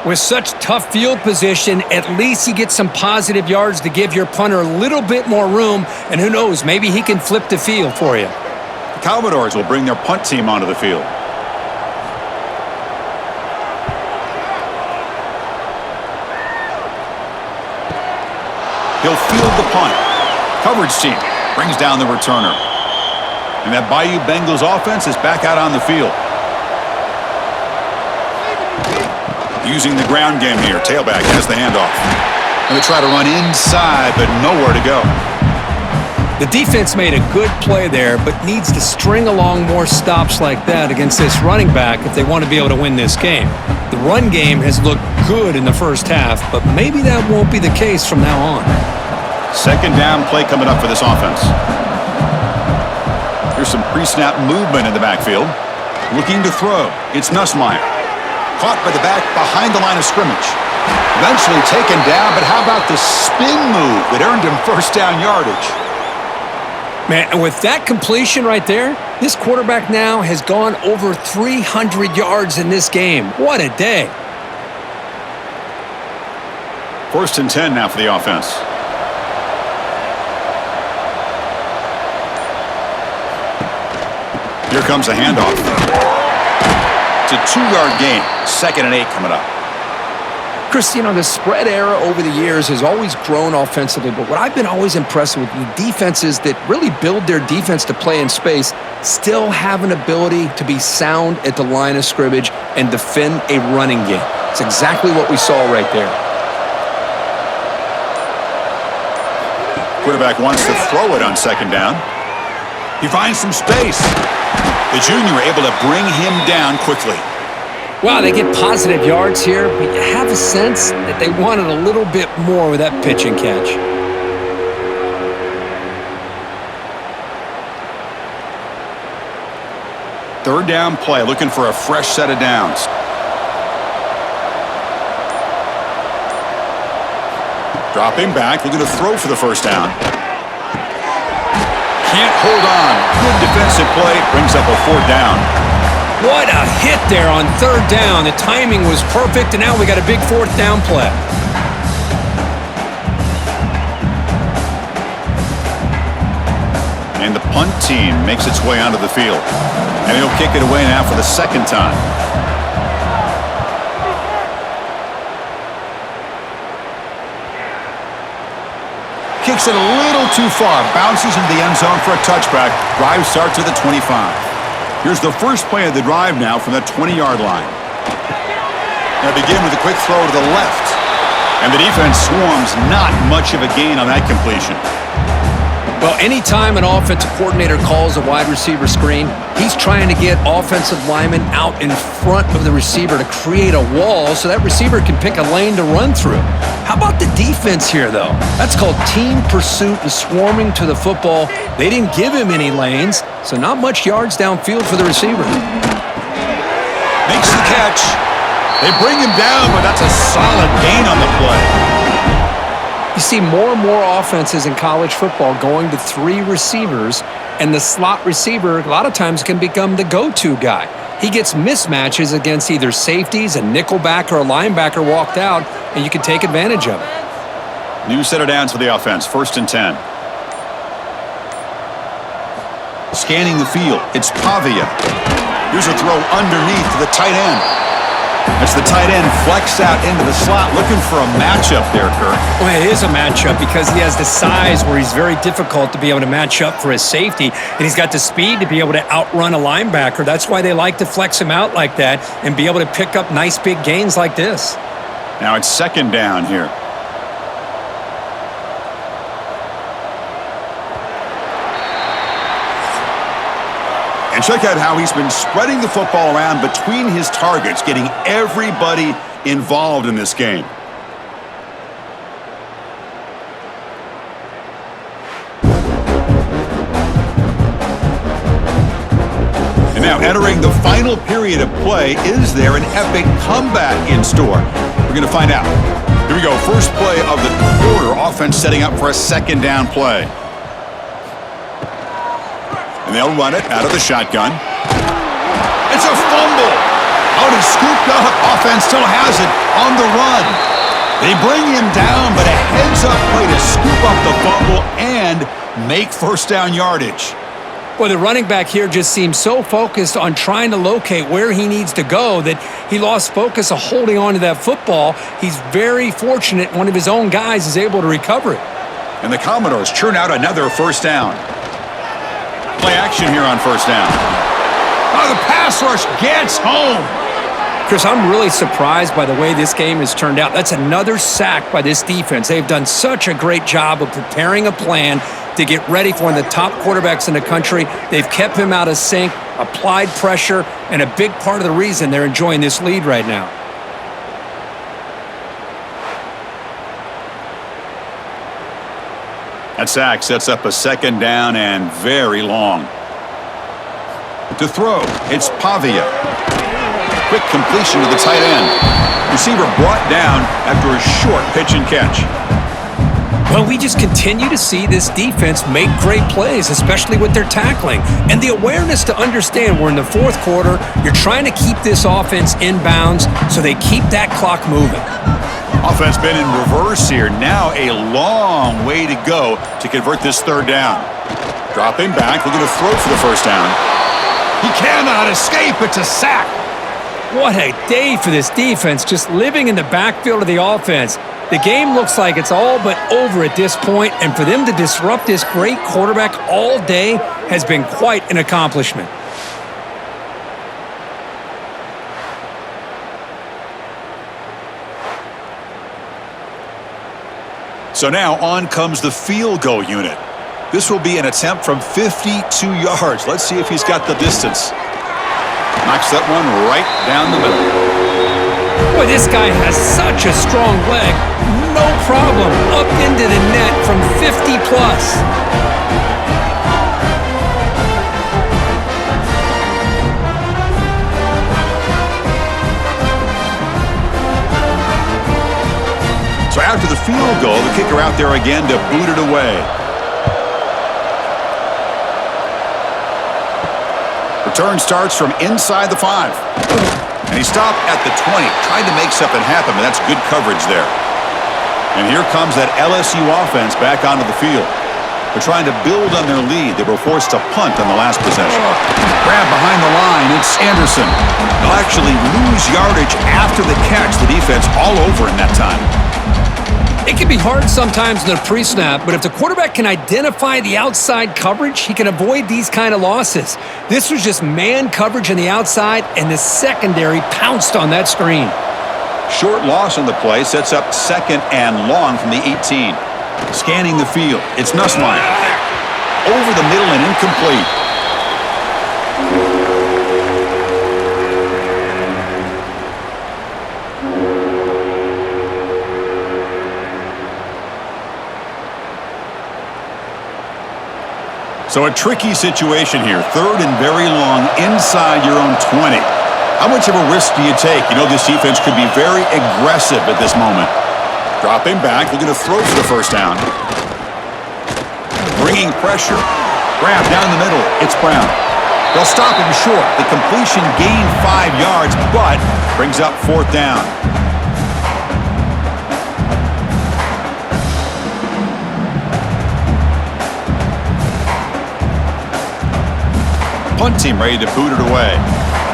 Speaker 2: With such tough field position, at least he gets some positive yards to give your punter a little bit more room, and who knows, maybe he can flip the field for you.
Speaker 1: The Commodores will bring their punt team onto the field. He'll field the punt. Coverage team brings down the returner. And that Bayou Bengals offense is back out on the field. Using the ground game here. Tailback has the handoff. Going to try to run inside, but nowhere to go.
Speaker 2: The defense made a good play there, but needs to string along more stops like that against this running back if they want to be able to win this game. The run game has looked good in the first half, but maybe that won't be the case from now on.
Speaker 1: 2nd down play coming up for this offense. Here's some pre-snap movement in the backfield. Looking to throw. It's Nussmeier. Caught by the back behind the line of scrimmage. Eventually taken down, but how about the spin move that earned him 1st down yardage?
Speaker 2: Man, and with that completion right there, this quarterback now has gone over 300 yards in this game. What a day.
Speaker 1: 1st and 10 now for the offense. Here comes a handoff. It's a 2-yard gain. 2nd and 8 coming up.
Speaker 2: Chris, you know, the spread era over the years has always grown offensively, but what I've been always impressed with the defenses that really build their defense to play in space still have an ability to be sound at the line of scrimmage and defend a running game. It's exactly what we saw right there.
Speaker 1: Quarterback wants to throw it on 2nd down. He finds some space. The junior able to bring him down quickly.
Speaker 2: Wow, they get positive yards here, but you have a sense that they wanted a little bit more with that pitch and catch.
Speaker 1: Third down play, looking for a fresh set of downs. Dropping back, looking to throw for the 1st down. Can't hold on. Good defensive play, brings up a 4th down.
Speaker 2: What a hit there on 3rd down. The timing was perfect, and now we got a big 4th down play.
Speaker 1: And the punt team makes its way onto the field. And he'll kick it away now for the 2nd time. Kicks it a little too far. Bounces into the end zone for a touchback. Drive starts at the 25. Here's the first play of the drive now from the 20-yard line. They begin with a quick throw to the left. And the defense swarms. Not much of a gain on that completion.
Speaker 2: Well, anytime an offensive coordinator calls a wide receiver screen, he's trying to get offensive linemen out in front of the receiver to create a wall so that receiver can pick a lane to run through. How about the defense here, though? That's called team pursuit and swarming to the football. They didn't give him any lanes, so not much yards downfield for the receiver.
Speaker 1: Makes the catch. They bring him down, but that's a solid gain on the play.
Speaker 2: You see more and more offenses in college football going to 3 receivers, and the slot receiver a lot of times can become the go-to guy. He gets mismatches against either safeties, a nickelback, or a linebacker walked out, and you can take advantage of it.
Speaker 1: New set of downs for the offense. 1st and 10. Scanning the field. It's Pavia. Here's a throw underneath to the tight end. As the tight end flexed out into the slot, looking for a matchup there, Kirk.
Speaker 2: Well, it is a matchup because he has the size where he's very difficult to be able to match up for his safety, and he's got the speed to be able to outrun a linebacker. That's why they like to flex him out like that and be able to pick up nice big gains like this.
Speaker 1: Now it's 2nd down here. And check out how he's been spreading the football around between his targets, getting everybody involved in this game. And now entering the final period of play, is there an epic comeback in store? We're going to find out. Here we go, first play of the quarter. Offense setting up for a second down play. And they'll run it out of the shotgun. It's a fumble. Out and scooped up. Offense still has it on the run. They bring him down, but a heads-up play to scoop up the fumble and make first down yardage.
Speaker 2: Well, the running back here just seems so focused on trying to locate where he needs to go that he lost focus of holding on to that football. He's very fortunate one of his own guys is able to recover it.
Speaker 1: And the Commodores churn out another first down. Play action here on first down. Oh, the pass rush gets home.
Speaker 2: Chris, I'm really surprised by the way this game has turned out. That's another sack by this defense. They've done such a great job of preparing a plan to get ready for one of the top quarterbacks in the country. They've kept him out of sync, applied pressure, and a big part of the reason they're enjoying this lead right now.
Speaker 1: That sack sets up a second down and very long. To throw, it's Pavia. Quick completion to the tight end. Receiver brought down after a short pitch and catch.
Speaker 2: Well, we just continue to see this defense make great plays, especially with their tackling. And the awareness to understand we're in the fourth quarter, you're trying to keep this offense in bounds so they keep that clock moving.
Speaker 1: Offense been in reverse here. Now a long way to go to convert this third down. Dropping back, looking to throw for the first down. He cannot escape. It's a sack.
Speaker 2: What a day for this defense, just living in the backfield of the offense. The game looks like it's all but over at this point, and for them to disrupt this great quarterback all day has been quite an accomplishment.
Speaker 1: So now on comes the field goal unit. This will be an attempt from 52 yards. Let's see if he's got the distance. Knocks that one right down the middle.
Speaker 2: Boy, this guy has such a strong leg. No problem. Up into the net from 50 plus.
Speaker 1: So after the field goal, the kicker out there again to boot it away. Return starts from inside the 5. And he stopped at the 20, tried to make something happen, but that's good coverage there. And here comes that LSU offense back onto the field. They're trying to build on their lead. They were forced to punt on the last possession. Grab behind the line, it's Anderson. They'll actually lose yardage after the catch. The defense all over in that time.
Speaker 2: It can be hard sometimes in the pre-snap, but if the quarterback can identify the outside coverage, he can avoid these kind of losses. This was just man coverage on the outside, and the secondary pounced on that screen.
Speaker 1: Short loss on the play sets up second and long from the 18. Scanning the field, it's Nussmeier. Over the middle and incomplete. So a tricky situation here. Third and very long inside your own 20. How much of a risk do you take? You know this defense could be very aggressive at this moment. Dropping back, looking to throw for the first down. Bringing pressure. Grab down the middle. It's Brown. They'll stop him short. The completion gained 5 yards, but brings up fourth down. Punt team ready to boot it away.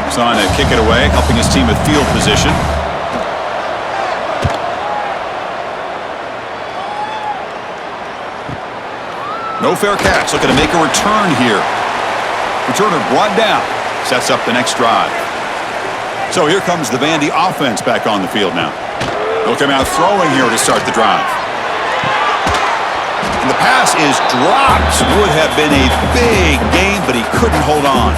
Speaker 1: He's on to kick it away, helping his team with field position. No fair catch, looking to make a return here. Returner brought down, sets up the next drive. So here comes the Vandy offense back on the field now. They'll come out throwing here to start the drive. And the pass is dropped. Would have been a big game, but he couldn't hold on.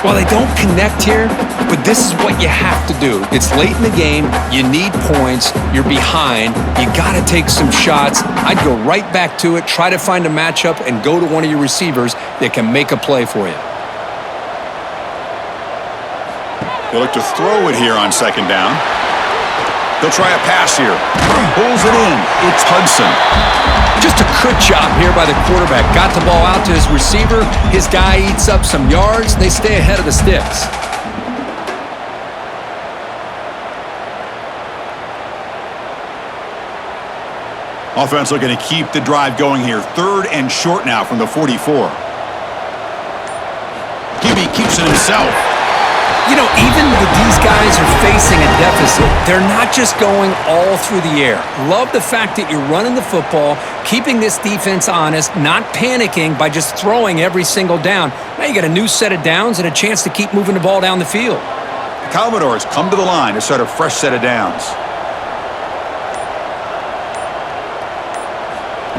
Speaker 2: Well, they don't connect here, but this is what you have to do. It's late in the game. You need points. You're behind. You got to take some shots. I'd go right back to it, try to find a matchup, and go to one of your receivers that can make a play for you.
Speaker 1: They look to throw it here on second down. They'll try a pass here. Pulls it in. It's Hudson.
Speaker 2: Just a good job here by the quarterback. Got the ball out to his receiver. His guy eats up some yards. They stay ahead of the sticks.
Speaker 1: Offense looking to keep the drive going here. 3rd and short now from the 44. Gibby keeps it himself.
Speaker 2: You know, even when these guys are facing a deficit, they're not just going all through the air. Love the fact that you're running the football, keeping this defense honest, not panicking by just throwing every single down. Now you got a new set of downs and a chance to keep moving the ball down the field.
Speaker 1: The Commodores come to the line to start a fresh set of downs.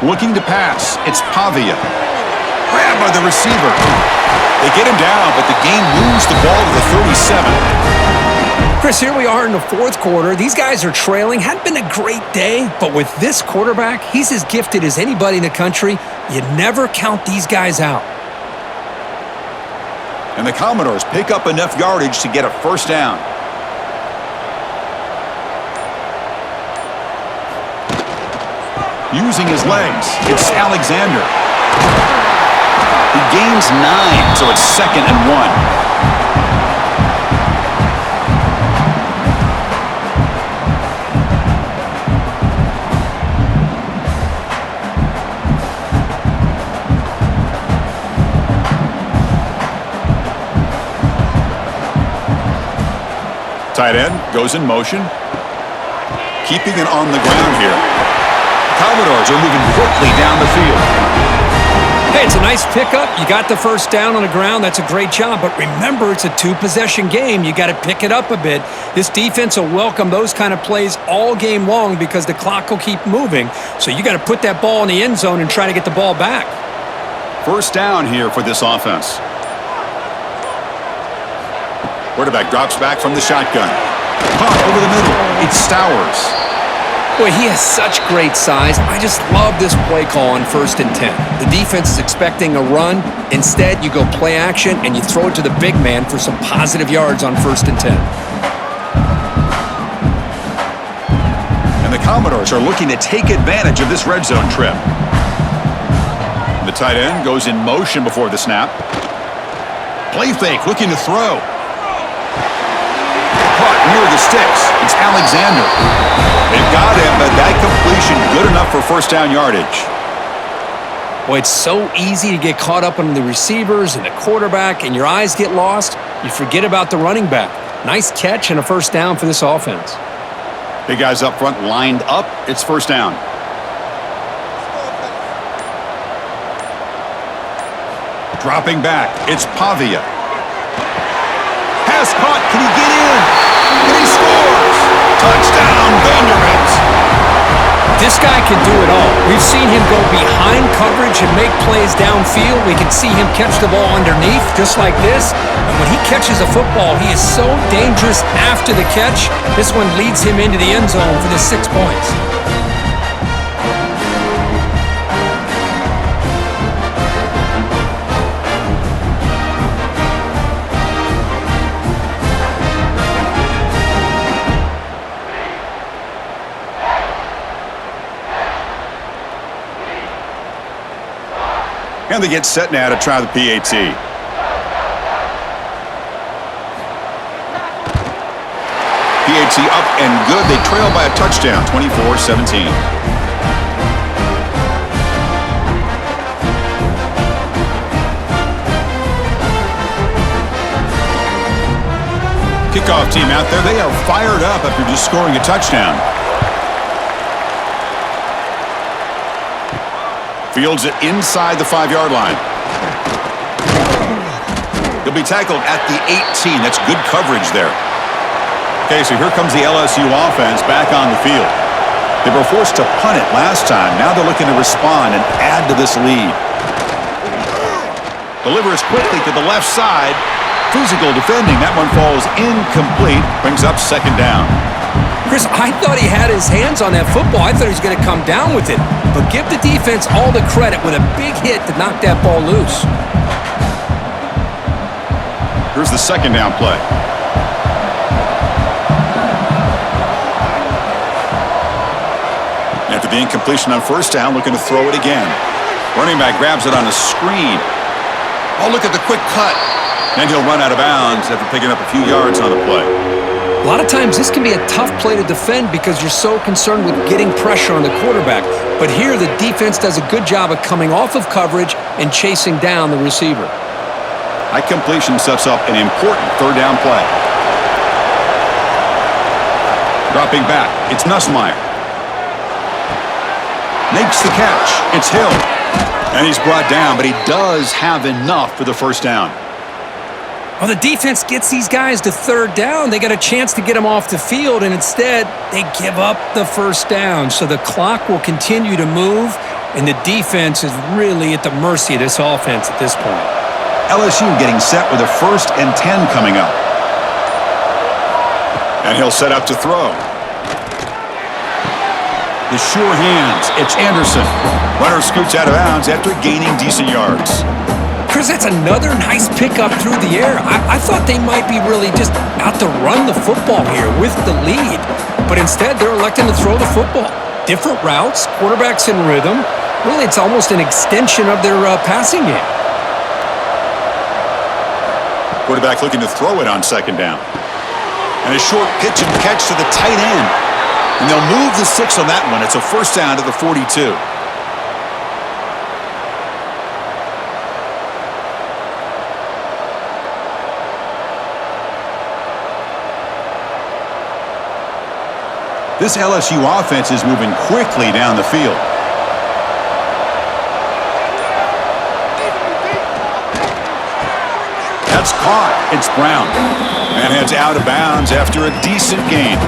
Speaker 1: Looking to pass. It's Pavia. Grabbed by the receiver. They get him down, but the game moves the ball to the 37.
Speaker 2: Chris, here we are in the 4th quarter. These guys are trailing. Hadn't been a great day, but with this quarterback, he's as gifted as anybody in the country. You never count these guys out.
Speaker 1: And the Commodores pick up enough yardage to get a first down. Using his legs, it's Alexander. He gains 9, so it's 2nd and 1. Tight end goes in motion. Keeping it on the ground here. Commodores are moving quickly down the field.
Speaker 2: Hey, it's a nice pickup. You got the first down on the ground. That's a great job. But remember, it's a 2-possession game. You got to pick it up a bit. This defense will welcome those kind of plays all game long because the clock will keep moving. So you got to put that ball in the end zone and try to get the ball back.
Speaker 1: First down here for this offense. Quarterback drops back from the shotgun. Pump over the middle. It's Stowers.
Speaker 2: Boy, he has such great size. I just love this play call on 1st and 10. The defense is expecting a run. Instead, you go play action, and you throw it to the big man for some positive yards on 1st and 10.
Speaker 1: And the Commodores are looking to take advantage of this red zone trip. The tight end goes in motion before the snap. Play fake, looking to throw. Caught near the sticks. It's Alexander. They've got him, but that completion good enough for first down yardage.
Speaker 2: Boy, it's so easy to get caught up on the receivers and the quarterback, and your eyes get lost. You forget about the running back. Nice catch and a first down for this offense.
Speaker 1: Big guys up front lined up. It's first down. Dropping back. It's Pavia. Pass caught. Can he get in? And he scores! Touchdown, Vanderbilt!
Speaker 2: This guy can do it all. We've seen him go behind coverage and make plays downfield. We can see him catch the ball underneath, just like this. And when he catches a football, he is so dangerous after the catch. This one leads him into the end zone for the 6 points.
Speaker 1: And they get set now to try the PAT. PAT up and good. They trail by a touchdown, 24-17. Kickoff team out there. They are fired up after just scoring a touchdown. Fields it inside the 5-yard line. He'll be tackled at the 18. That's good coverage there. Okay, so here comes the LSU offense back on the field. They were forced to punt it last time. Now they're looking to respond and add to this lead. Delivers quickly to the left side. Physical defending. That one falls incomplete. Brings up second down.
Speaker 2: Chris, I thought he had his hands on that football. I thought he was going to come down with it. But give the defense all the credit with a big hit to knock that ball loose.
Speaker 1: Here's the second down play. After the incompletion on first down, looking to throw it again. Running back grabs it on a screen. Oh, look at the quick cut. And he'll run out of bounds after picking up a few yards on the play.
Speaker 2: A lot of times this can be a tough play to defend because you're so concerned with getting pressure on the quarterback. But here the defense does a good job of coming off of coverage and chasing down the receiver.
Speaker 1: High completion sets up an important third down play. Dropping back, it's Nussmeier. Makes the catch. It's Hill. And he's brought down, but he does have enough for the first down.
Speaker 2: Well, the defense gets these guys to third down. They got a chance to get them off the field, and instead they give up the first down. So the clock will continue to move, and the defense is really at the mercy of this offense at this point.
Speaker 1: LSU getting set with a 1st and 10 coming up. And he'll set up to throw. The sure hands. It's Anderson. Runner scoots out of bounds after gaining decent yards.
Speaker 2: Chris, that's another nice pickup through the air. I thought they might be really just out to run the football here with the lead. But instead, they're electing to throw the football. Different routes, quarterbacks in rhythm. Really, it's almost an extension of their passing game.
Speaker 1: Quarterback looking to throw it on second down. And a short pitch and catch to the tight end. And they'll move the 6 on that one. It's a first down to the 42. This LSU offense is moving quickly down the field. That's caught. It's Brown. And heads out of bounds after a decent gain.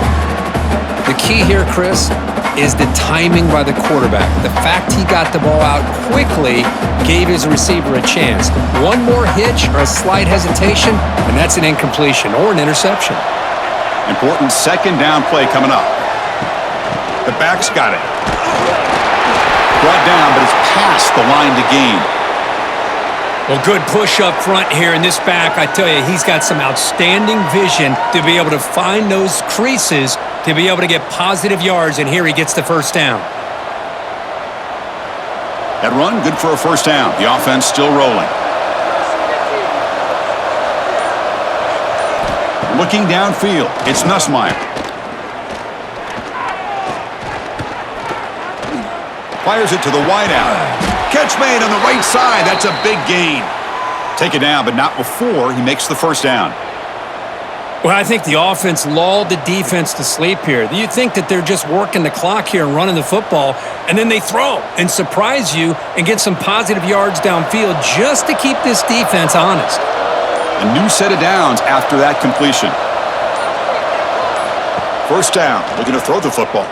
Speaker 2: The key here, Chris, is the timing by the quarterback. The fact he got the ball out quickly gave his receiver a chance. One more hitch or a slight hesitation, and that's an incompletion or an interception.
Speaker 1: Important second down play coming up. The back's got it. Brought down, but it's past the line to gain.
Speaker 2: Well, good push up front here in this back. I tell you, he's got some outstanding vision to be able to find those creases, to be able to get positive yards, and here he gets the first down.
Speaker 1: That run, good for a first down. The offense still rolling. Looking downfield, it's Nussmeier. Fires it to the wideout. Catch made on the right side. That's a big gain. Take it down, but not before he makes the first down.
Speaker 2: Well, I think the offense lulled the defense to sleep here. You think that they're just working the clock here and running the football, and then they throw and surprise you and get some positive yards downfield just to keep this defense honest.
Speaker 1: A new set of downs after that completion. First down, looking to throw the football.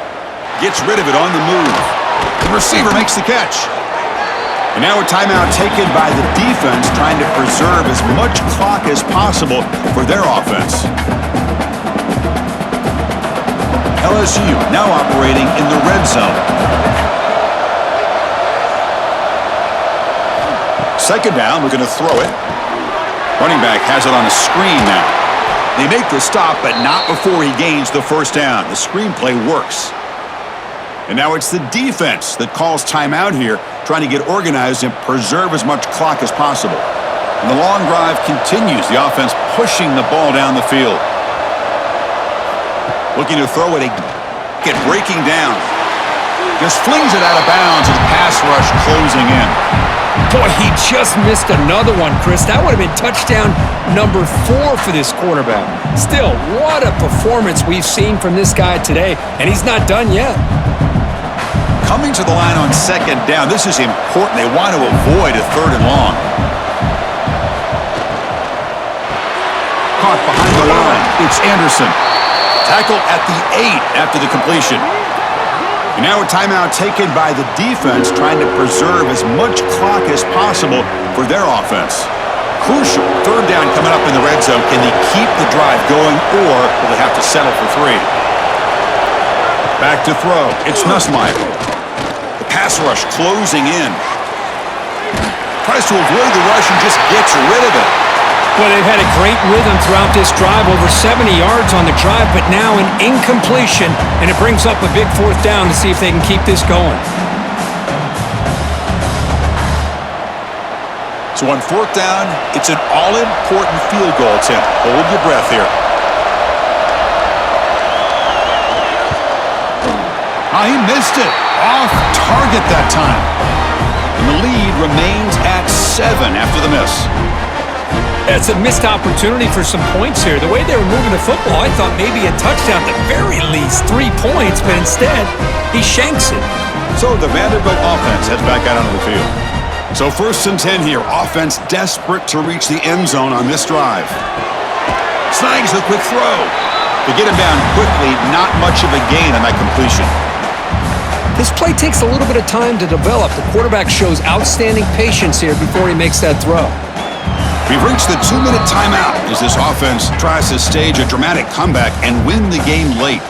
Speaker 1: Gets rid of it on the move. The receiver makes the catch. And now a timeout taken by the defense, trying to preserve as much clock as possible for their offense. LSU now operating in the red zone. Second down, we're going to throw it. Running back has it on a screen now. They make the stop, but not before he gains the first down. The screenplay works. And now it's the defense that calls timeout here, trying to get organized and preserve as much clock as possible. And the long drive continues, the offense pushing the ball down the field. Looking to throw it, get breaking down. Just flings it out of bounds as pass rush closing in.
Speaker 2: Boy, he just missed another one, Chris. That would have been touchdown number 4 for this quarterback. Still, what a performance we've seen from this guy today, and he's not done yet.
Speaker 1: Coming to the line on second down, this is important. They want to avoid a third and long. Caught behind the line. It's Anderson. Tackled at the 8 after the completion. Now a timeout taken by the defense, trying to preserve as much clock as possible for their offense. Crucial third down coming up in the red zone. Can they keep the drive going, or will they have to settle for 3? Back to throw. It's Nussmeier. The pass rush closing in. Tries to avoid the rush and just gets rid of it.
Speaker 2: Well, they've had a great rhythm throughout this drive, over 70 yards on the drive, but now an incompletion, and it brings up a big fourth down to see if they can keep this going.
Speaker 1: So on fourth down, it's an all-important field goal attempt. Hold your breath here. He missed it. Off target that time. And the lead remains at 7 after the miss.
Speaker 2: It's a missed opportunity for some points here. The way they were moving the football, I thought maybe a touchdown, at the very least 3 points, but instead, he shanks it.
Speaker 1: So the Vanderbilt offense heads back out onto the field. So 1st and 10 here. Offense desperate to reach the end zone on this drive. Snags a quick throw. To get him down quickly, not much of a gain on that completion.
Speaker 2: This play takes a little bit of time to develop. The quarterback shows outstanding patience here before he makes that throw.
Speaker 1: We've reached the 2-minute timeout as this offense tries to stage a dramatic comeback and win the game late.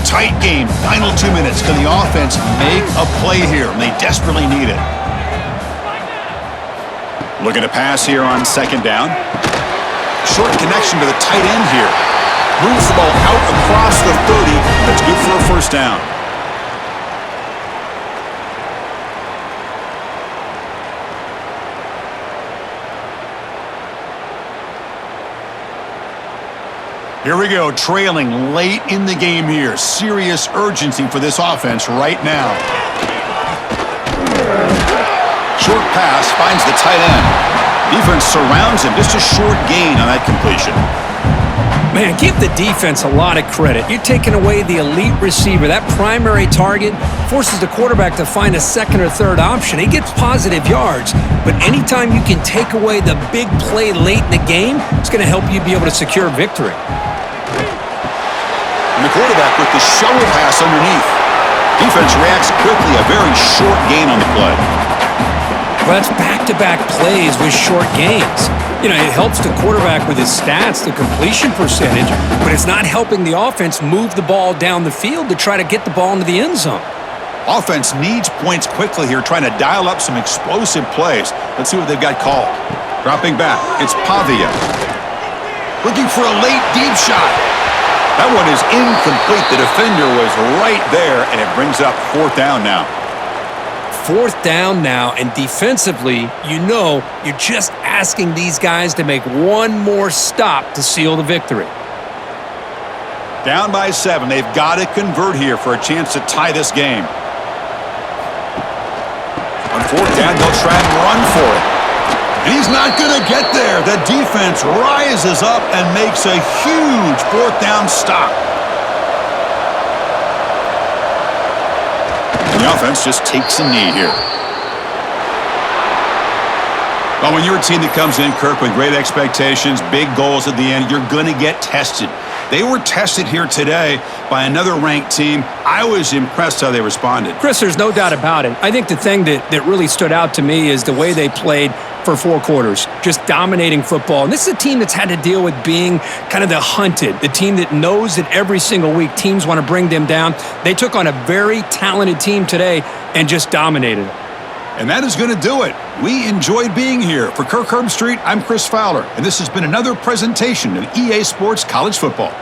Speaker 1: Tight game, final 2 minutes. Can the offense make a play here? And they desperately need it. Looking to pass here on 2nd down. Short connection to the tight end here. Moves the ball out across the 30. That's good for a 1st down. Here we go, trailing late in the game here. Serious urgency for this offense right now. Short pass finds the tight end. Defense surrounds him. Just a short gain on that completion.
Speaker 2: Man, give the defense a lot of credit. You're taking away the elite receiver. That primary target forces the quarterback to find a 2nd or 3rd option. He gets positive yards, but anytime you can take away the big play late in the game, it's going to help you be able to secure victory.
Speaker 1: And the quarterback with the shovel pass underneath. Defense reacts quickly. A very short gain on the play.
Speaker 2: Well, that's back-to-back plays with short gains. You know, it helps the quarterback with his stats, the completion percentage, but it's not helping the offense move the ball down the field to try to get the ball into the end zone.
Speaker 1: Offense needs points quickly here, trying to dial up some explosive plays. Let's see what they've got called. Dropping back, it's Pavia. Looking for a late deep shot. That one is incomplete. The defender was right there, and it brings up 4th down now.
Speaker 2: 4th down now, and defensively, you know, you're just asking these guys to make one more stop to seal the victory.
Speaker 1: Down by 7. They've got to convert here for a chance to tie this game. On 4th down, they'll try and run for it. And he's not going to get there. The defense rises up and makes a huge 4th down stop. And the offense just takes a knee here. Well, when you're a team that comes in, Kirk, with great expectations, big goals at the end, you're going to get tested. They were tested here today by another ranked team. I was impressed how they responded.
Speaker 2: Chris, there's no doubt about it. I think the thing that really stood out to me is the way they played for 4 quarters, just dominating football. And this is a team that's had to deal with being kind of the hunted, the team that knows that every single week teams want to bring them down. They took on a very talented team today and just dominated it.
Speaker 1: And that is going to do it. We enjoyed being here. For Kirk Herbstreit, I'm Chris Fowler, and this has been another presentation of EA Sports College Football.